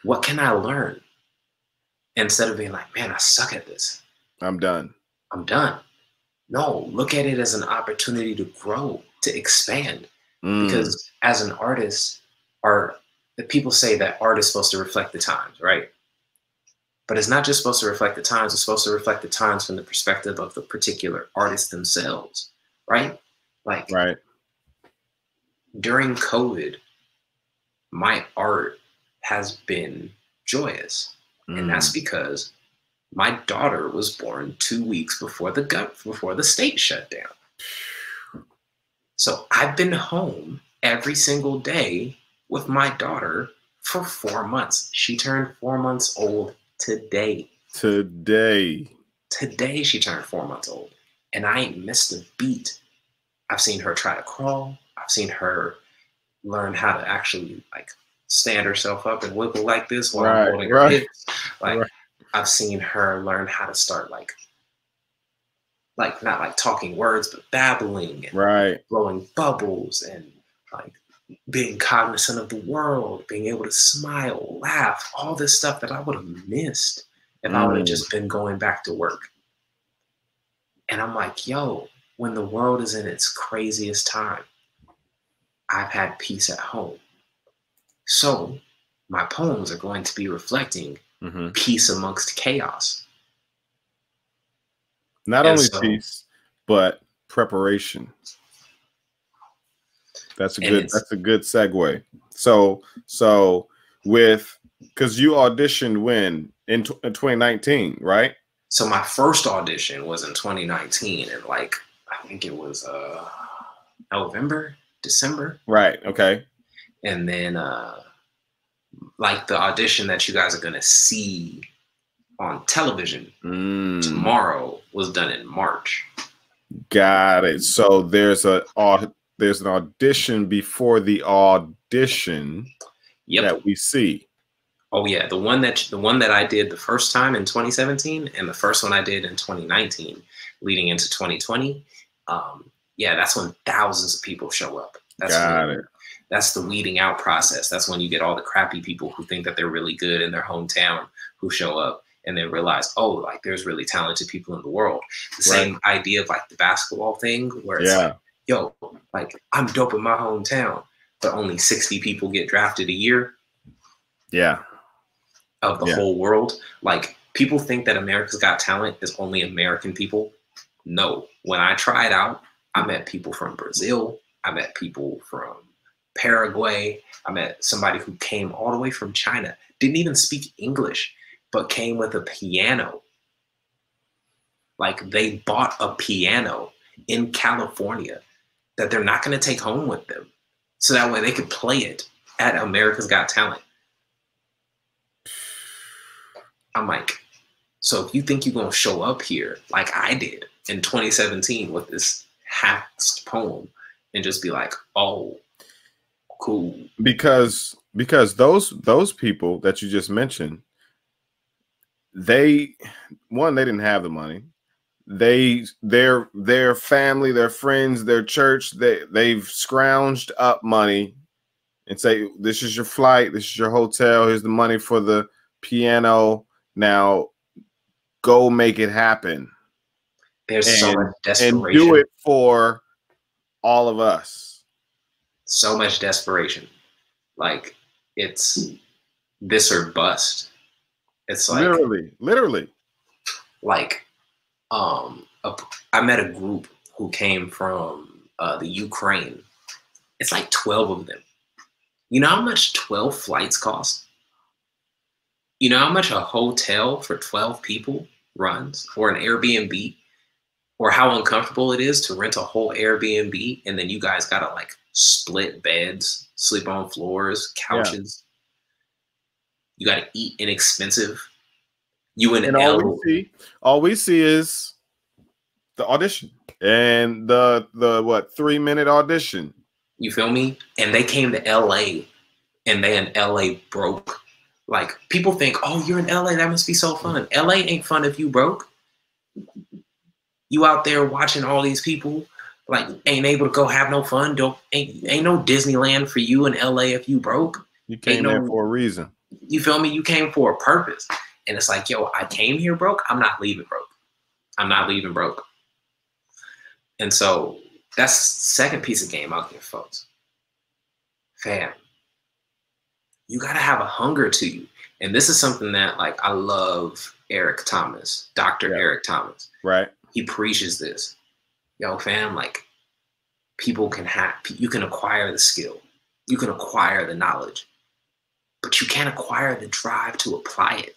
What can I learn? Instead of being like, man, I suck at this. I'm done. I'm done. No, look at it as an opportunity to grow, to expand. Because as an artist, the people say that art is supposed to reflect the times, right? But it's not just supposed to reflect the times, it's supposed to reflect the times from the perspective of the particular artists themselves, right? Like during COVID, my art has been joyous. And that's because my daughter was born 2 weeks before the state shut down. So I've been home every single day with my daughter for 4 months. She turned 4 months old today. Today she turned 4 months old. And I ain't missed a beat. I've seen her try to crawl. I've seen her learn how to actually like stand herself up and wiggle like this while I'm holding her hips. Like I've seen her learn how to start like not like talking words, but babbling and blowing bubbles and like being cognizant of the world, being able to smile, laugh, all this stuff that I would have missed if I would have just been going back to work. And I'm like, yo, when the world is in its craziest time, I've had peace at home. So my poems are going to be reflecting peace amongst chaos. Not only peace, but preparation. That's a good segue. So because you auditioned when in 2019, right? So my first audition was in 2019, and like I think it was November, December. Right. Okay. And then like the audition that you guys are gonna see on television tomorrow was done in March. Got it. So there's an audition before the audition that we see. Oh yeah, the one that I did the first time in 2017 and the first one I did in 2019 leading into 2020. Yeah, that's when thousands of people show up. That's the weeding out process. That's when you get all the crappy people who think that they're really good in their hometown who show up and then realize, oh, like there's really talented people in the world. The same idea of like the basketball thing where it's like, yo, like I'm dope in my hometown, but only 60 people get drafted a year. Yeah. Of the whole world. Like people think that America's Got Talent is only American people. No. When I tried out, I met people from Brazil. I met people from Paraguay. I met somebody who came all the way from China, didn't even speak English, but came with a piano. Like they bought a piano in California that they're not going to take home with them. So that way they could play it at America's Got Talent. I'm like, so if you think you're going to show up here like I did in 2017 with this hacked poem and just be like, oh, cool. Because those people that you just mentioned, they didn't have the money. Their family, their friends, their church, they've scrounged up money and say, this is your flight, this is your hotel, here's the money for the piano. Now go make it happen. There's so much desperation. And do it for all of us. So much desperation. Like it's this or bust. It's like literally. Like I met a group who came from the Ukraine. It's like 12 of them. You know how much 12 flights cost? You know how much a hotel for 12 people runs, or an Airbnb, or how uncomfortable it is to rent a whole Airbnb and then you guys gotta like split beds, sleep on floors, couches. You gotta eat inexpensive. All we see is the audition and the 3-minute audition. You feel me? And they came to LA and they in LA broke. Like people think, oh, you're in LA, that must be so fun. LA ain't fun if you broke. You out there watching all these people, like ain't able to go have no fun. Ain't no Disneyland for you in LA if you broke. You came there for a reason. You feel me? You came for a purpose. And it's like, yo, I came here broke. I'm not leaving broke. I'm not leaving broke. And so that's the second piece of game I'll give folks. fam, you got to have a hunger to you. And this is something that, like, I love Eric Thomas, Dr. Eric Thomas. Right. He preaches this. Yo, fam, like, you can acquire the skill. You can acquire the knowledge. But you can't acquire the drive to apply it.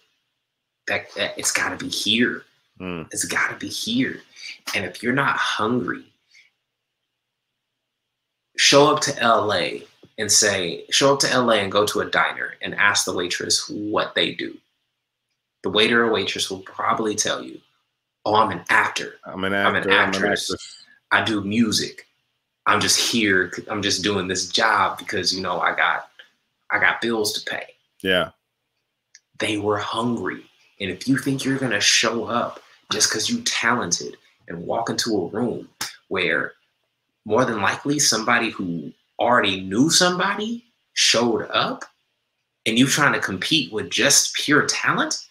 That it's got to be here. It's got to be here. And if you're not hungry, show up to LA and go to a diner and ask the waitress what they do. The waiter or waitress will probably tell you, oh, I'm an actor. I'm an actress. I do music. I'm just here. I'm just doing this job because, you know, I got bills to pay. Yeah. They were hungry. And if you think you're going to show up just because you're talented and walk into a room where more than likely somebody who already knew somebody showed up and you trying to compete with just pure talent,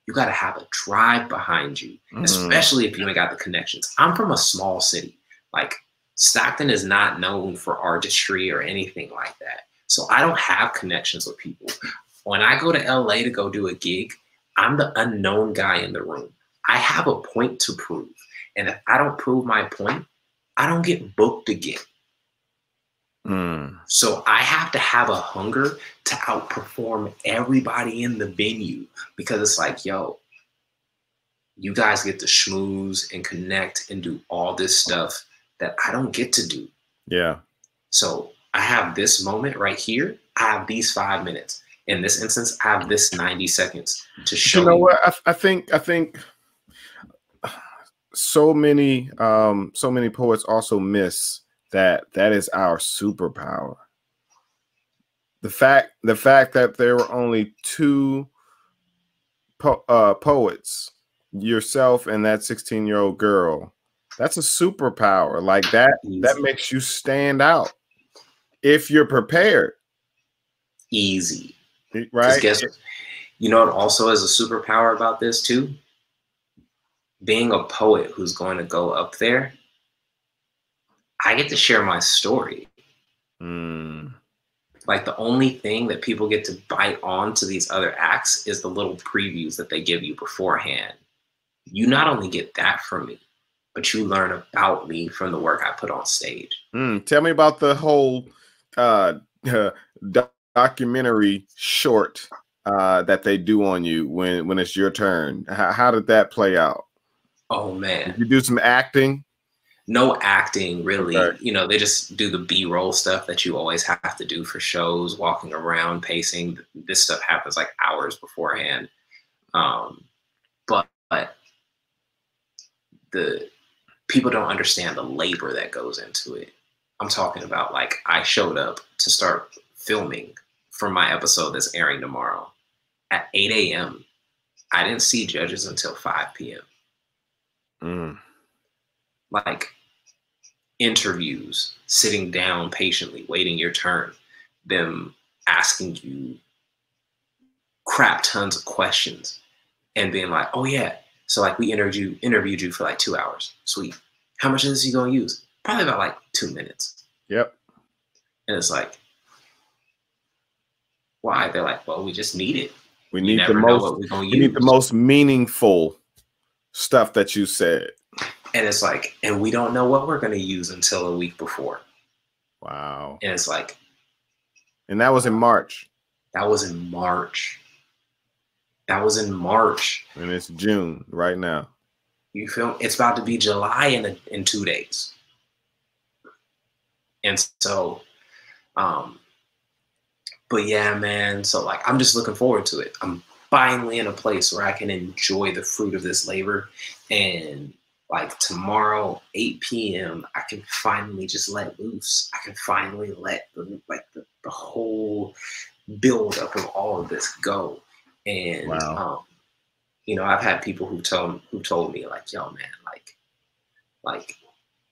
you got to have a drive behind you, especially if you ain't got the connections. I'm from a small city. Like, Stockton is not known for artistry or anything like that. So I don't have connections with people. When I go to LA to go do a gig, I'm the unknown guy in the room. I have a point to prove. And if I don't prove my point, I don't get booked again. So I have to have a hunger to outperform everybody in the venue, because it's like, yo, you guys get to schmooze and connect and do all this stuff that I don't get to do. Yeah. So I have this moment right here. I have these 5 minutes. In this instance, I have this 90 seconds to show you. Know what? I think so many poets also miss that is our superpower. The fact that there were only two poets, yourself and that 16-year-old girl, that's a superpower. Like that makes you stand out if you're prepared. Easy. Right. You know what also is a superpower about this too? Being a poet who's going to go up there, I get to share my story. Like, the only thing that people get to bite on to these other acts is the little previews that they give you beforehand. You not only get that from me, but you learn about me from the work I put on stage. Tell me about the whole documentary short that they do on you when it's your turn. How did that play out? Oh, man. Did you do some acting? No acting, really. Okay. You know, they just do the B-roll stuff that you always have to do for shows, walking around, pacing. This stuff happens like hours beforehand. But the people don't understand the labor that goes into it. I'm talking about, like, I showed up to start filming for my episode that's airing tomorrow at 8 a.m. I didn't see judges until 5 p.m. Like, interviews, sitting down patiently, waiting your turn, them asking you crap tons of questions and being like, oh yeah, so like we interviewed you for like 2 hours. Sweet. How much of this are you gonna use? Probably about like 2 minutes. Yep. And it's like, why? They're like, well, we just need it. We need the most meaningful stuff that you said. And it's like, and we don't know what we're going to use until a week before. Wow. And it's like, and that was in March. That was in March. And it's June right now. You feel? It's about to be July in 2 days. And so, but yeah, man. So like, I'm just looking forward to it. I'm finally in a place where I can enjoy the fruit of this labor. And like tomorrow, 8 p.m., I can finally just let loose. I can finally let the whole build up of all of this go. And wow. You know, I've had people who told me like, yo, man, like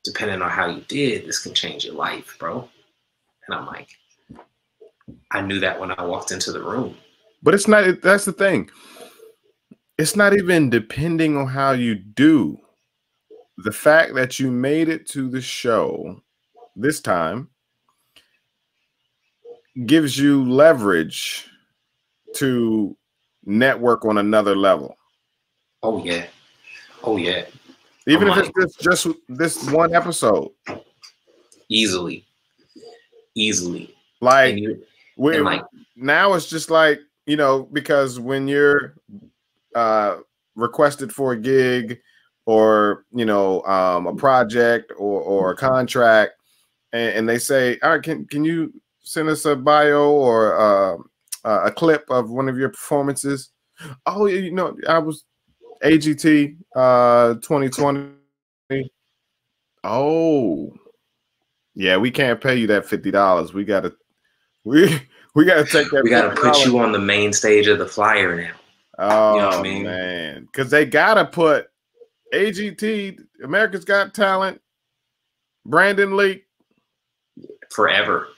depending on how you did, this can change your life, bro. And I'm like, I knew that when I walked into the room. But it's not, that's the thing. It's not even depending on how you do. The fact that you made it to the show this time gives you leverage to network on another level. Oh yeah. Oh yeah. Even if it's just this one episode. Easily. Like, like now it's just like, you know, because when you're requested for a gig or, you know, a project or a contract, and they say, all right, can you send us a bio or a clip of one of your performances? Oh, you know, I was AGT 2020. Oh, yeah, we can't pay you that $50. We gotta take that. We gotta put you on the main stage of the flyer now. Oh, you know what I mean? Man, because they gotta put AGT, America's Got Talent, Brandon Leake, forever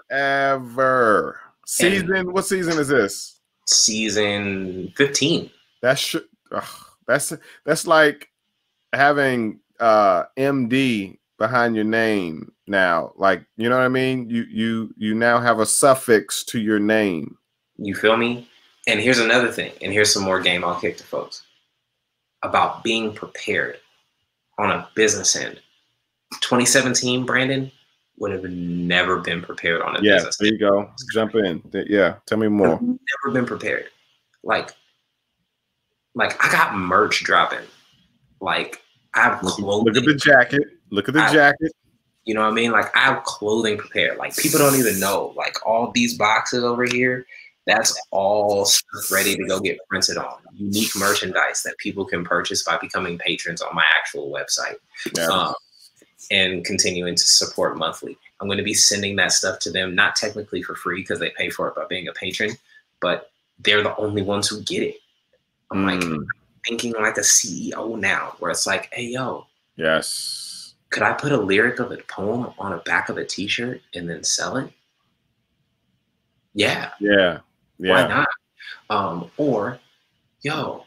now. Season, what season is this? Season 15. That's like having MD behind your name now. Like, you know what I mean? You now have a suffix to your name. You feel me? And here's another thing, and here's some more game I'll kick to folks about being prepared on a business end. 2017, Brandon would have never been prepared on a business end. There you go. Jump in. Yeah, tell me more. Never been prepared. Like I got merch dropping. Like, I have clothing. Look at the jacket. Look at the jacket. You know what I mean? Like, I have clothing prepared. Like, people don't even know. Like, all these boxes over here, that's all stuff ready to go get printed on. Unique merchandise that people can purchase by becoming patrons on my actual website. Yeah. And continuing to support monthly. I'm going to be sending that stuff to them, not technically for free because they pay for it by being a patron, but they're the only ones who get it. I'm like thinking like a CEO now, where it's like, hey, yo. Yes. Could I put a lyric of a poem on the back of a t-shirt and then sell it? Yeah. Yeah. Why not? Or, yo,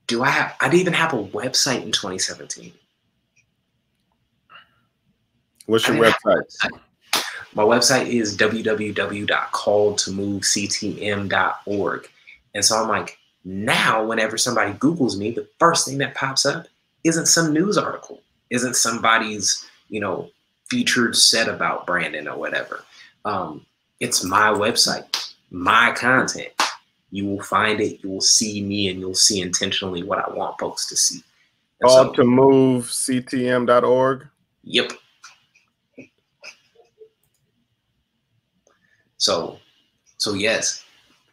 I didn't even have a website in 2017. What's your website? My website is www.calledtomovectm.org. And so I'm like, now whenever somebody Googles me, the first thing that pops up isn't some news article, isn't somebody's, you know, featured set about Brandon or whatever. It's my website, my content. You will find it, you will see me, and you'll see intentionally what I want folks to see. CalledToMoveCTM.org. Yep. So yes,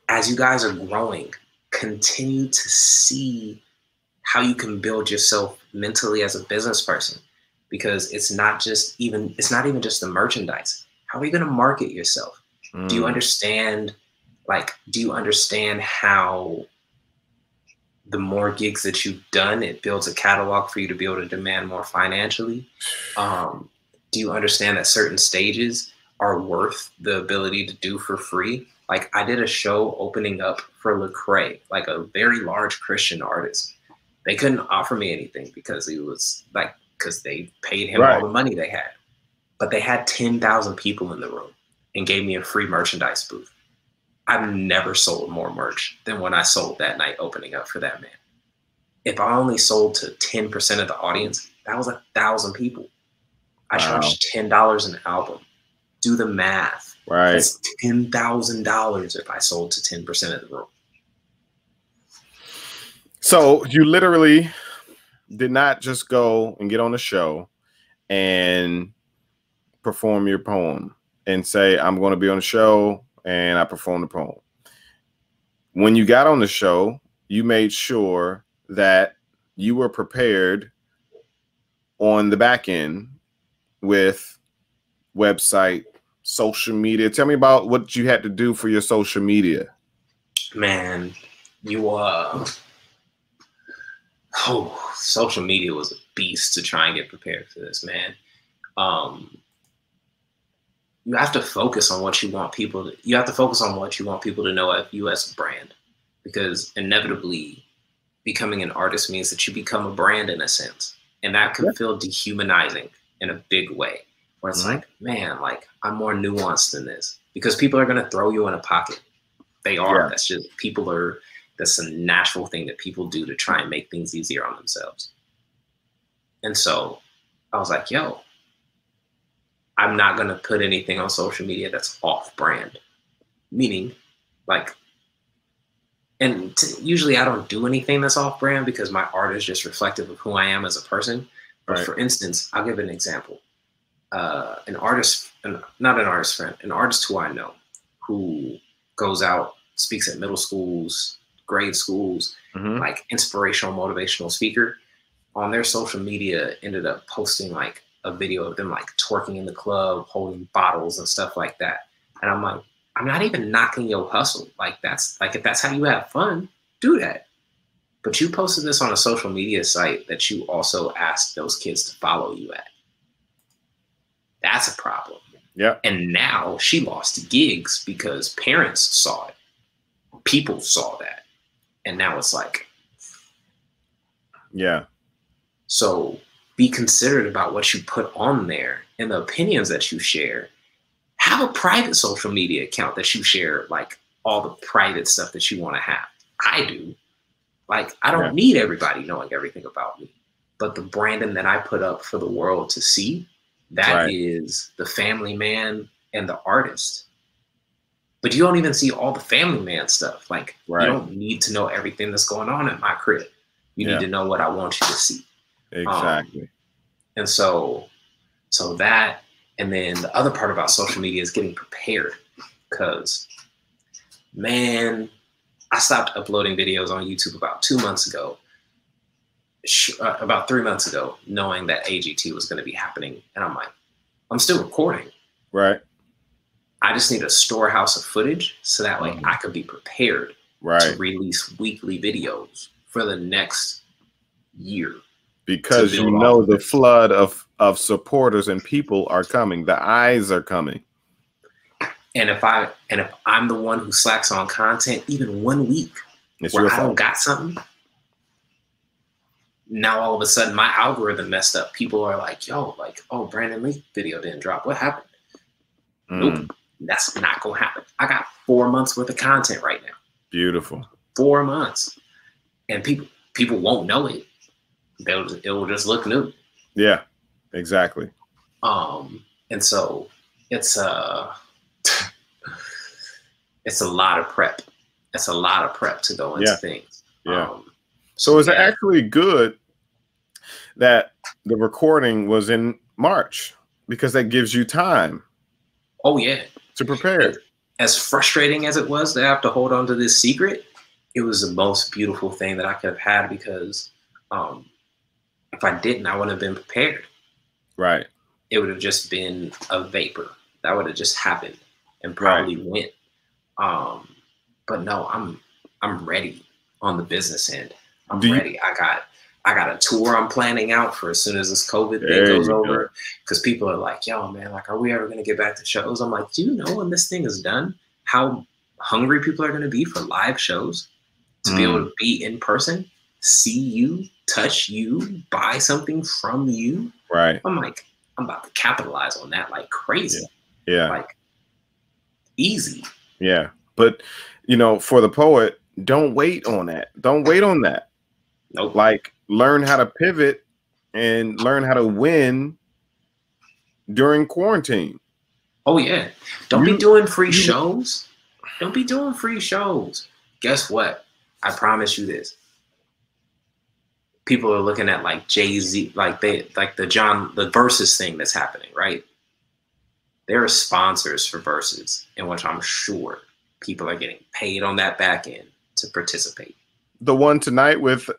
as you guys are growing, continue to see how you can build yourself mentally as a business person, because it's not even just the merchandise. How are you going to market yourself? Do you understand how the more gigs that you've done, it builds a catalog for you to be able to demand more financially? Do you understand that certain stages are worth the ability to do for free? Like, I did a show opening up for Lecrae, like a very large Christian artist. They couldn't offer me anything because they paid him all the money they had. But they had 10,000 people in the room and gave me a free merchandise booth. I've never sold more merch than when I sold that night opening up for that man. If I only sold to 10% of the audience, that was 1,000 people. I charged $10 an album. Do the math. Right. That's $10,000 if I sold to 10% of the room. So you literally did not just go and get on the show and perform your poem and say, I'm going to be on the show, and I performed the poem. When you got on the show, you made sure that you were prepared on the back end with website, social media. Tell me about what you had to do for your social media. Man, social media was a beast to try and get prepared for this, man. You have to focus on what you want people to know of you as a brand, because inevitably becoming an artist means that you become a brand in a sense, and that can feel dehumanizing in a big way, where it's like, man, like, I'm more nuanced than this, because people are going to throw you in a pocket. They are. Yeah. That's just, that's a natural thing that people do to try and make things easier on themselves. And so I was like, yo, I'm not going to put anything on social media that's off brand. Meaning, like, and usually I don't do anything that's off brand because my art is just reflective of who I am as a person. But right. For instance, I'll give an example. An artist, not an artist friend, an artist who I know, who goes out, speaks at middle schools, grade schools, like inspirational, motivational speaker, on their social media ended up posting like a video of them like twerking in the club, holding bottles and stuff like that. And I'm like, I'm not even knocking your hustle. Like, that's like, if that's how you have fun, do that. But you posted this on a social media site that you also asked those kids to follow you at. That's a problem. Yeah. And now she lost gigs because parents saw it. People saw that. And now it's like, yeah. So be considerate about what you put on there and the opinions that you share. Have a private social media account that you share, like, all the private stuff that you want to have. I do. Like, I don't need everybody knowing everything about me. But the branding that I put up for the world to see, that is the family man and the artist. But you don't even see all the family man stuff. Like, you don't need to know everything that's going on at my crib. You need to know what I want you to see. Exactly. And so that, and then the other part about social media is getting prepared, because, man, I stopped uploading videos on YouTube about 2 months ago, about 3 months ago, knowing that AGT was going to be happening. And I'm like, I'm still recording. Right. I just need a storehouse of footage so that way I could be prepared to release weekly videos for the next year. Because you know the flood of supporters and people are coming. The eyes are coming. And if I'm the one who slacks on content even 1 week where I don't got something, now all of a sudden my algorithm messed up. People are like, yo, like, oh, Brandon Leake video didn't drop. What happened? Nope, that's not gonna happen. I got 4 months worth of content right now. Beautiful. 4 months. And people won't know it. It will just look new. Yeah, exactly. And so it's it's a lot of prep. It's a lot of prep to go into things. Yeah. So is it actually good that the recording was in March, because that gives you time? Oh yeah, to prepare. As frustrating as it was to have to hold on to this secret, it was the most beautiful thing that I could have had, because if I didn't, I wouldn't have been prepared. Right. It would have just been a vapor that would have just happened and probably went. But no, I'm ready on the business end. I'm ready. I got a tour I'm planning out for as soon as this COVID thing goes over. Because people are like, yo, man, like, are we ever gonna get back to shows? I'm like, do you know when this thing is done, how hungry people are gonna be for live shows? To be able to be in person, see you, touch you, buy something from you. Right. I'm like, I'm about to capitalize on that like crazy. Yeah. Like, easy. Yeah. But, you know, for the poet, don't wait on that. Don't wait on that. Nope. Like, learn how to pivot and learn how to win during quarantine. Oh, yeah. Don't be doing free shows. Don't be doing free shows. Guess what? I promise you this. People are looking at like Jay-Z, like the Versus thing that's happening, right? There are sponsors for Versus, in which I'm sure people are getting paid on that back end to participate. The one tonight with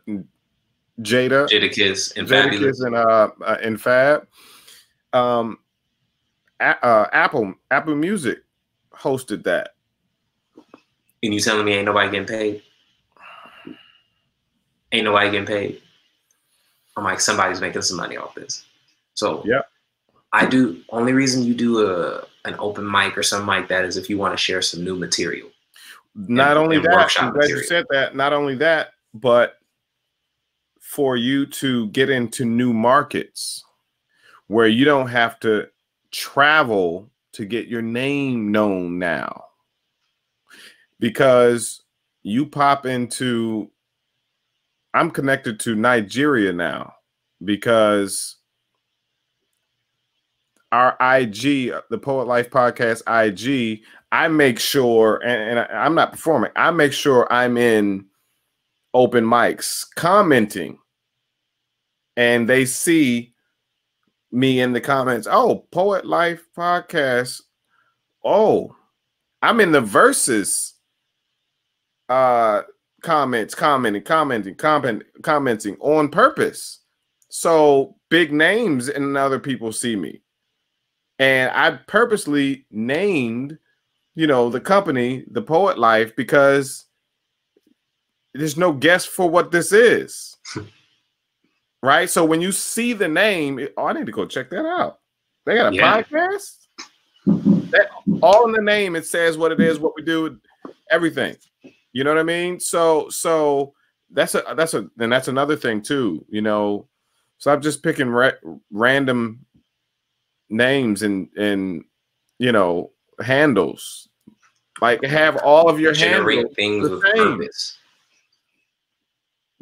Jadakiss and Fabulous and Fab. Apple Music hosted that. And you telling me ain't nobody getting paid? Ain't nobody getting paid. I'm like, somebody's making some money off this. So yeah, I do. Only reason you do an open mic or something like that is if you want to share some new material. Not only that, I'm glad you said that. Not only that, but for you to get into new markets where you don't have to travel to get your name known now, because you pop into, I'm connected to Nigeria now because our IG, the Poet Life Podcast IG, I make sure, and I'm not performing, I make sure I'm in open mics commenting, and they see me in the comments. Oh, Poet Life Podcast. Oh, I'm in the verses commenting on purpose. So big names and other people see me. And I purposely named, the company, the Poet Life, because there's no guess for what this is. Right? So when you see the name, I need to go check that out. They got a podcast? That all in the name, it says what it is, what we do, everything. You know what I mean? So that's another thing too, So I'm just picking random names and handles. Like, have all of your generate things with purpose.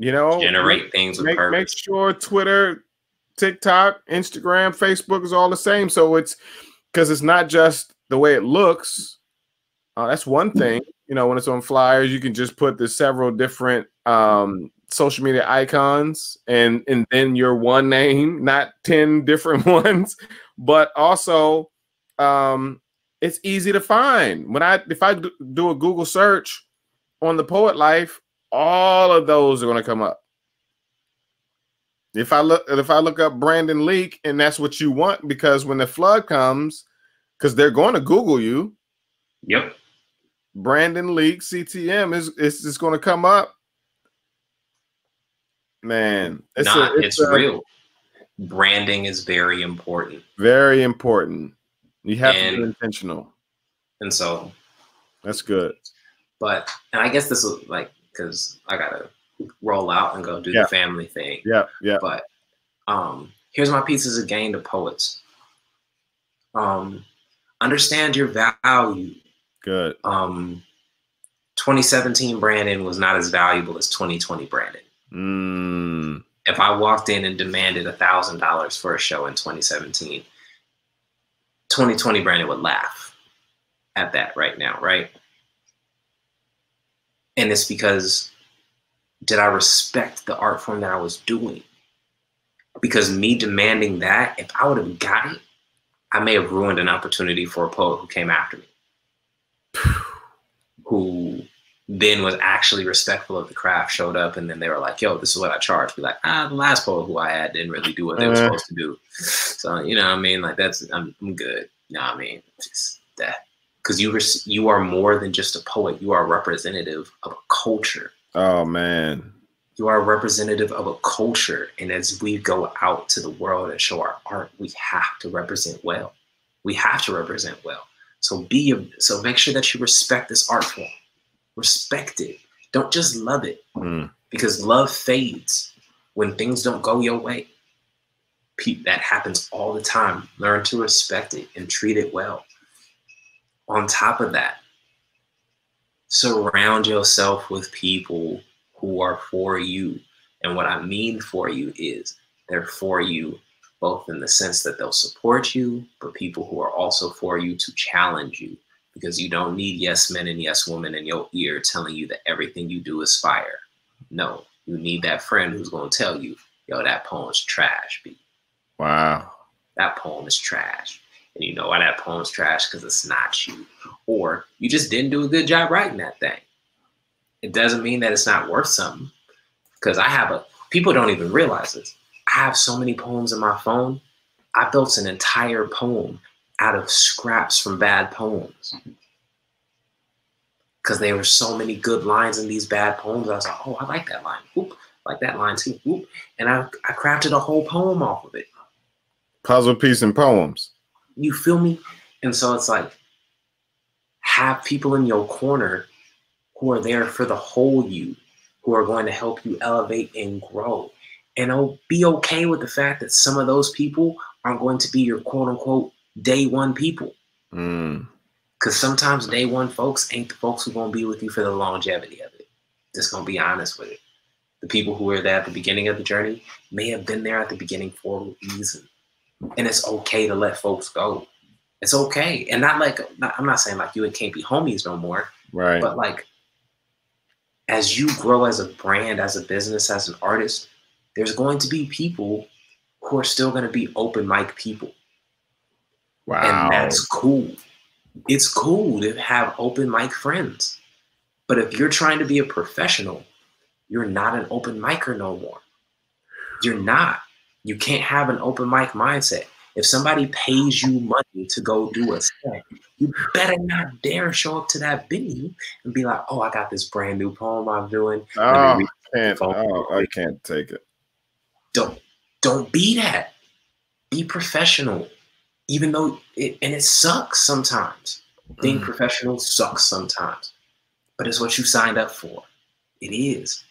Generate things with purpose. Make sure Twitter, TikTok, Instagram, Facebook is all the same. So it's because it's not just the way it looks. That's one thing. When it's on flyers, you can just put the several different social media icons and then your one name, not 10 different ones. But also, it's easy to find. If I do a Google search on the Poet Life, all of those are going to come up. If I look up Brandon Leake, and that's what you want, because when the flood comes, because they're going to Google you. Yep. Brandon Leake CTM is just going to come up. Man, it's real. Branding is very important. Very important. You have to be intentional. And so that's good. But, and I guess this was because I gotta roll out and go do the family thing. Yeah. But here's my pieces of game to poets. Understand your value. Good. 2017 Brandon was not as valuable as 2020 Brandon. If I walked in and demanded $1,000 for a show in 2017, 2020 Brandon would laugh at that right now, right? And it's because, did I respect the art form that I was doing? Because me demanding that, if I would have got it, I may have ruined an opportunity for a poet who came after me, who then was actually respectful of the craft, showed up, and then they were like, yo, this is what I charge. Be like, the last poet who I had didn't really do what they were supposed to do. So, you know what I mean? Like, I'm good. You know what I mean? Just that. Because you are more than just a poet. You are a representative of a culture. Oh, man. You are a representative of a culture. And as we go out to the world and show our art, we have to represent well. We have to represent well. So make sure that you respect this art form. Respect it. Don't just love it. Because love fades when things don't go your way. That happens all the time. Learn to respect it and treat it well. On top of that, surround yourself with people who are for you. And what I mean for you is they're for you both in the sense that they'll support you, but people who are also for you to challenge you, because you don't need yes men and yes women in your ear telling you that everything you do is fire. No, you need that friend who's going to tell you, yo, that poem's trash, B. Wow. That poem is trash. And you know why that poem's trash? Because it's not you. Or you just didn't do a good job writing that thing. It doesn't mean that it's not worth something. Because people don't even realize this. I have so many poems in my phone. I built an entire poem out of scraps from bad poems. Because there were so many good lines in these bad poems. I was like, oh, I like that line. Whoop. I like that line too. Whoop. And I crafted a whole poem off of it. Puzzle piece and poems. You feel me? And so it's like, have people in your corner who are there for the whole you, who are going to help you elevate and grow. And be okay with the fact that some of those people aren't going to be your quote unquote day one people. Because sometimes day one folks ain't the folks who gonna be with you for the longevity of it. Just gonna be honest with it. The people who were there at the beginning of the journey may have been there at the beginning for a reason. And it's okay to let folks go. It's okay. And I'm not saying like you and can't be homies no more. Right. But like, as you grow as a brand, as a business, as an artist, there's going to be people who are still going to be open mic people. Wow. And that's cool. It's cool to have open mic friends. But if you're trying to be a professional, you're not an open micer no more. You're not. You can't have an open mic mindset. If somebody pays you money to go do a set, you better not dare show up to that venue and be like, oh, I got this brand new poem I'm doing. I can't take it. Don't be that. Be professional. Even though it sucks sometimes. Being professional sucks sometimes. But it's what you signed up for. It is.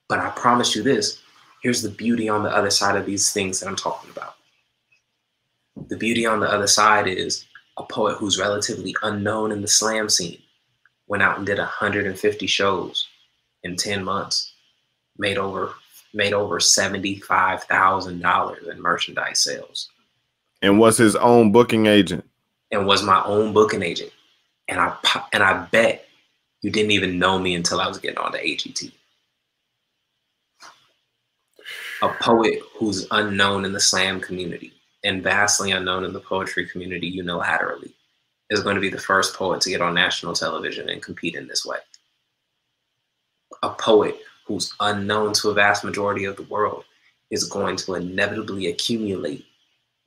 But I promise you this, here's the beauty on the other side of these things that I'm talking about. The beauty on the other side is a poet who's relatively unknown in the slam scene went out and did 150 shows in 10 months, made over $75,000 in merchandise sales. And was his own booking agent. And was my own booking agent. And I bet you didn't even know me until I was getting on the AGT. A poet who's unknown in the slam community and vastly unknown in the poetry community unilaterally is going to be the first poet to get on national television and compete in this way. A poet who's unknown to a vast majority of the world is going to inevitably accumulate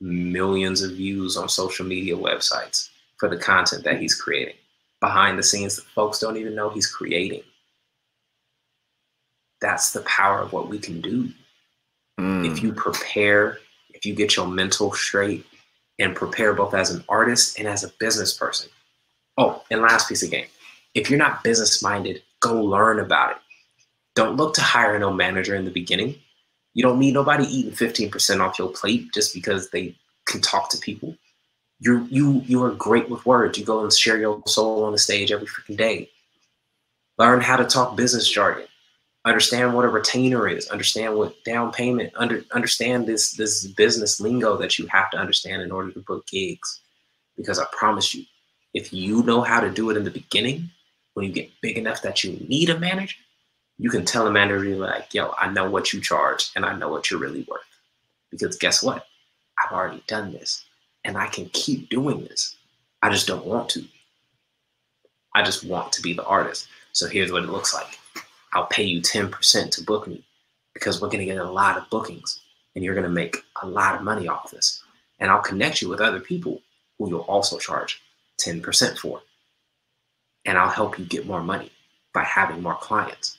millions of views on social media websites for the content that he's creating. Behind the scenes that folks don't even know he's creating. That's the power of what we can do. If you prepare, if you get your mental straight and prepare both as an artist and as a business person. Oh, and last piece of game. If you're not business minded, go learn about it. Don't look to hire no manager in the beginning. You don't need nobody eating 15% off your plate just because they can talk to people. You are great with words. You go and share your soul on the stage every freaking day. Learn how to talk business jargon. Understand what a retainer is. Understand what down payment. Understand this business lingo that you have to understand in order to book gigs. Because I promise you, if you know how to do it in the beginning, when you get big enough that you need a manager, you can tell a manager like, yo, I know what you charge and I know what you're really worth. Because guess what? I've already done this and I can keep doing this. I just don't want to. I just want to be the artist. So here's what it looks like. I'll pay you 10% to book me because we're going to get a lot of bookings and you're going to make a lot of money off this. And I'll connect you with other people who you'll also charge 10% for. And I'll help you get more money by having more clients.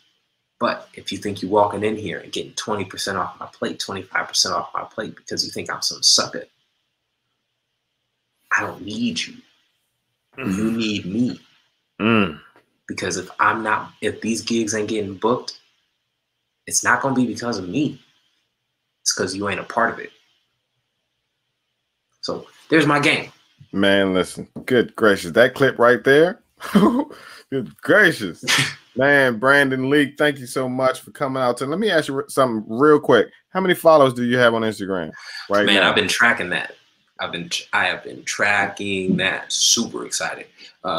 But if you think you're walking in here and getting 20% off my plate, 25% off my plate because you think I'm some sucker, I don't need you. You need me. Because if these gigs ain't getting booked, it's not going to be because of me. It's because you ain't a part of it. So there's my game. Man, listen, good gracious. That clip right there. Good gracious. Man, Brandon Leake, thank you so much for coming out. And let me ask you something real quick. How many followers do you have on Instagram right now? Man, I've been tracking that. I have been tracking that. Super excited.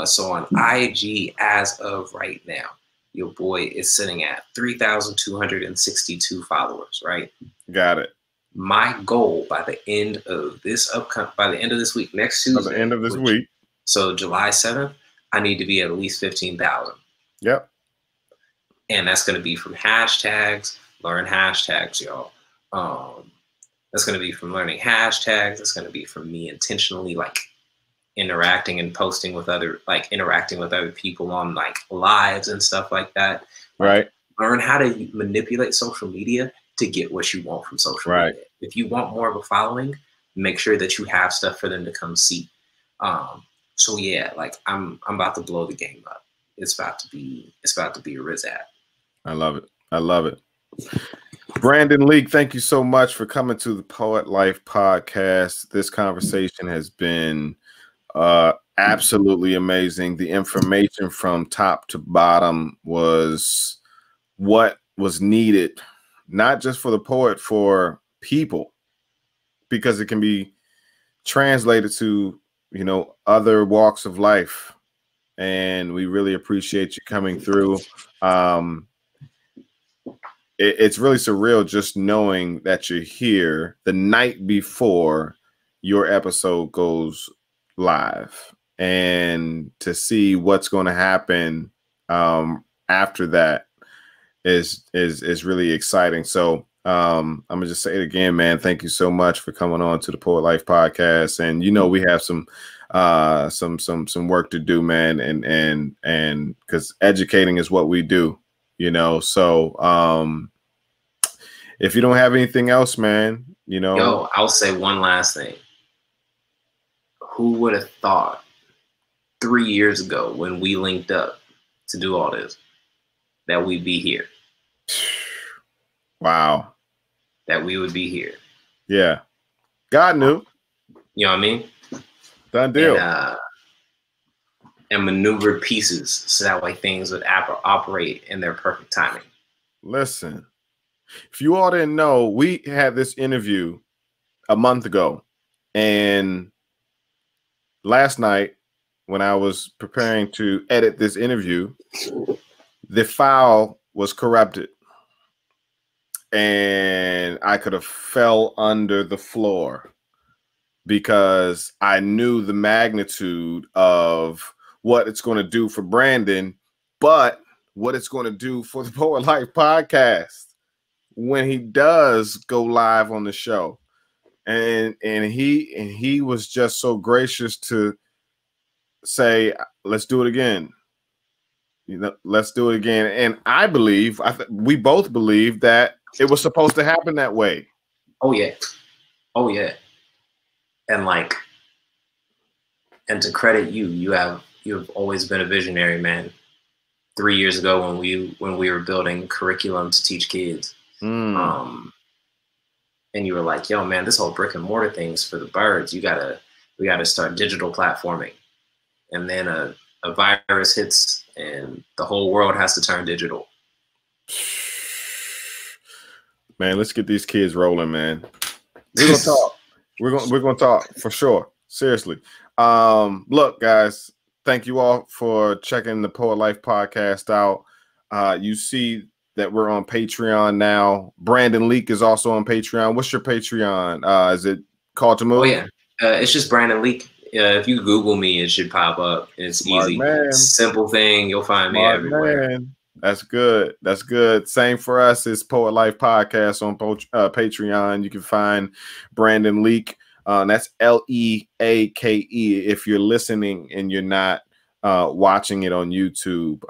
So on IG, as of right now, your boy is sitting at 3,262 followers. Right? Got it. My goal by the end of this week, next Tuesday. By the end of this week. So July 7th, I need to be at least 15,000. Yep. And that's going to be from hashtags. Learn hashtags, y'all. That's going to be from learning hashtags. That's going to be from me intentionally interacting and posting with interacting with other people on lives and stuff like that. Right. Learn how to manipulate social media to get what you want from social media. If you want more of a following, make sure that you have stuff for them to come see. So yeah, I'm about to blow the game up. It's about to be a Rizat. I love it. I love it. Brandon Leake, thank you so much for coming to the Poet Life podcast. This conversation has been Absolutely amazing. The information from top to bottom was what was needed, not just for the poet, for people, because it can be translated to, you know, other walks of life. And we really appreciate you coming through. It's really surreal just knowing that you're here the night before your episode goes live, and to see what's going to happen after that is really exciting. So I'm gonna just say it again, man. Thank you so much for coming on to the Poet Life podcast. And you know, we have some work to do, man, and because educating is what we do, you know. So if you don't have anything else, man, you know. Yo, I'll say one last thing. Who would have thought 3 years ago when we linked up to do all this that we'd be here? Wow. That we would be here. Yeah. God knew. You know what I mean? Done deal. And maneuver pieces so that way things would operate in their perfect timing. Listen, if you all didn't know, we had this interview a month ago, and last night when I was preparing to edit this interview, the file was corrupted, and I could have fell under the floor because I knew the magnitude of what it's going to do for Brandon, but what it's going to do for the Poet Life podcast when he does go live on the show. And he was just so gracious to say, let's do it again. You know, let's do it again. And I believe, we both believe that it was supposed to happen that way. Oh yeah. Oh yeah. And like, and to credit you, you've always been a visionary, man. 3 years ago when we were building curriculum to teach kids. And you were like, yo, man, this whole brick and mortar thing's for the birds. We gotta start digital platforming. And then a virus hits and the whole world has to turn digital. Man, let's get these kids rolling, man. We're gonna talk. We're gonna talk for sure. Seriously. Look, guys, thank you all for checking the Poet Life podcast out. You see that we're on Patreon now. Brandon Leake is also on Patreon. What's your Patreon? Is it Call to Move? Oh yeah, it's just Brandon Leake. If you Google me, it should pop up. It's Smart easy, man. simple thing. You'll find me everywhere. Man. That's good. That's good. Same for us. It's Poet Life Podcast on Patreon. You can find Brandon Leake. That's Leake if you're listening and you're not watching it on YouTube.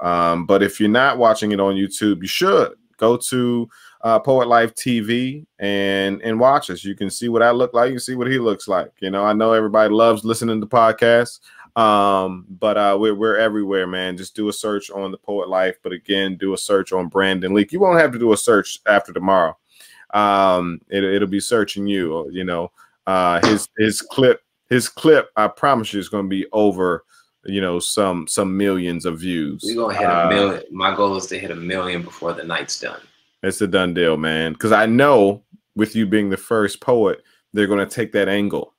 But if you're not watching it on YouTube, you should go to Poet Life TV and watch us. You can see what I look like. You can see what he looks like. You know, I know everybody loves listening to podcasts. But we're everywhere, man. Just do a search on the Poet Life, but again, do a search on Brandon Leake. You won't have to do a search after tomorrow. It'll be searching you. You know, his clip. I promise you, is going to be over. You know, some millions of views. We're gonna hit a million. My goal is to hit 1 million before the night's done. It's a done deal, man. Because I know with you being the first poet, they're going to take that angle.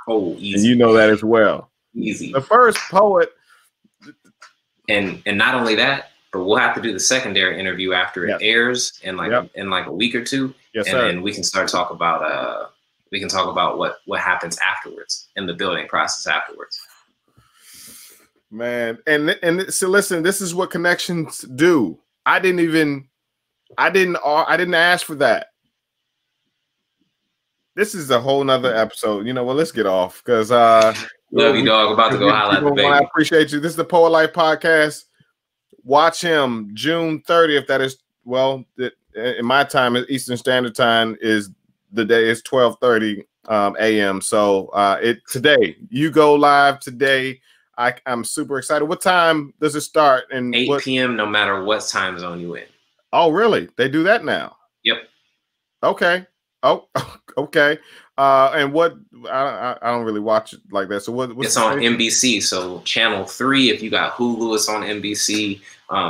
Oh, easy. And you know that as well. Easy. The first poet. And not only that, but we'll have to do the secondary interview after it airs in like a week or two. Yes, and sir. then we can start talk about what happens afterwards in the building process afterwards. Man, and so listen, this is what connections do. I didn't ask for that. This is a whole nother episode. You know what? Let's get off because love you, dog. About to go highlight the baby. I appreciate you. This is the Poet Life podcast. Watch him June 30th. That is, well, in my time, Eastern Standard Time is the day. It's 12:30 a.m. So today you go live today. I'm super excited. What time does it start? And 8 p.m. no matter what time zone you in. Oh, really? They do that now? Yep. Okay. Oh, okay. And what I don't really watch it like that. So what's it's on NBC. So channel 3. If you got Hulu, it's on NBC.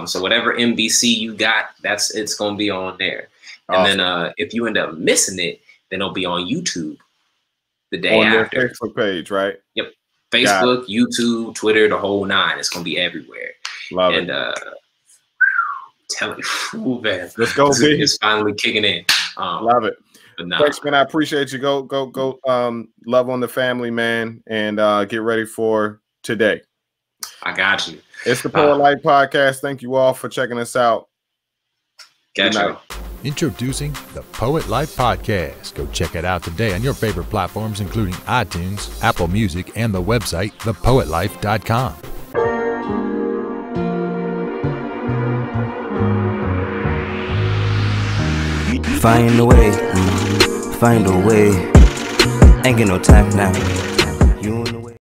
So whatever NBC you got, it's gonna be on there. And awesome. then if you end up missing it, then it'll be on YouTube the day on after. their Facebook page, right? Yep. Facebook, YouTube, Twitter, the whole 9. It's gonna be everywhere. Love and it. Tell you, man, let's go. It's finally kicking in. Love it. Nah. Thanks, man. I appreciate you. Go. Love on the family, man, and get ready for today. I got you. It's the Poet Life Podcast. Thank you all for checking us out. Good night. Introducing the Poet Life Podcast. Go check it out today on your favorite platforms, including iTunes, Apple Music, and the website, thepoetlife.com. Find a way, find a way. Ain't get no time now.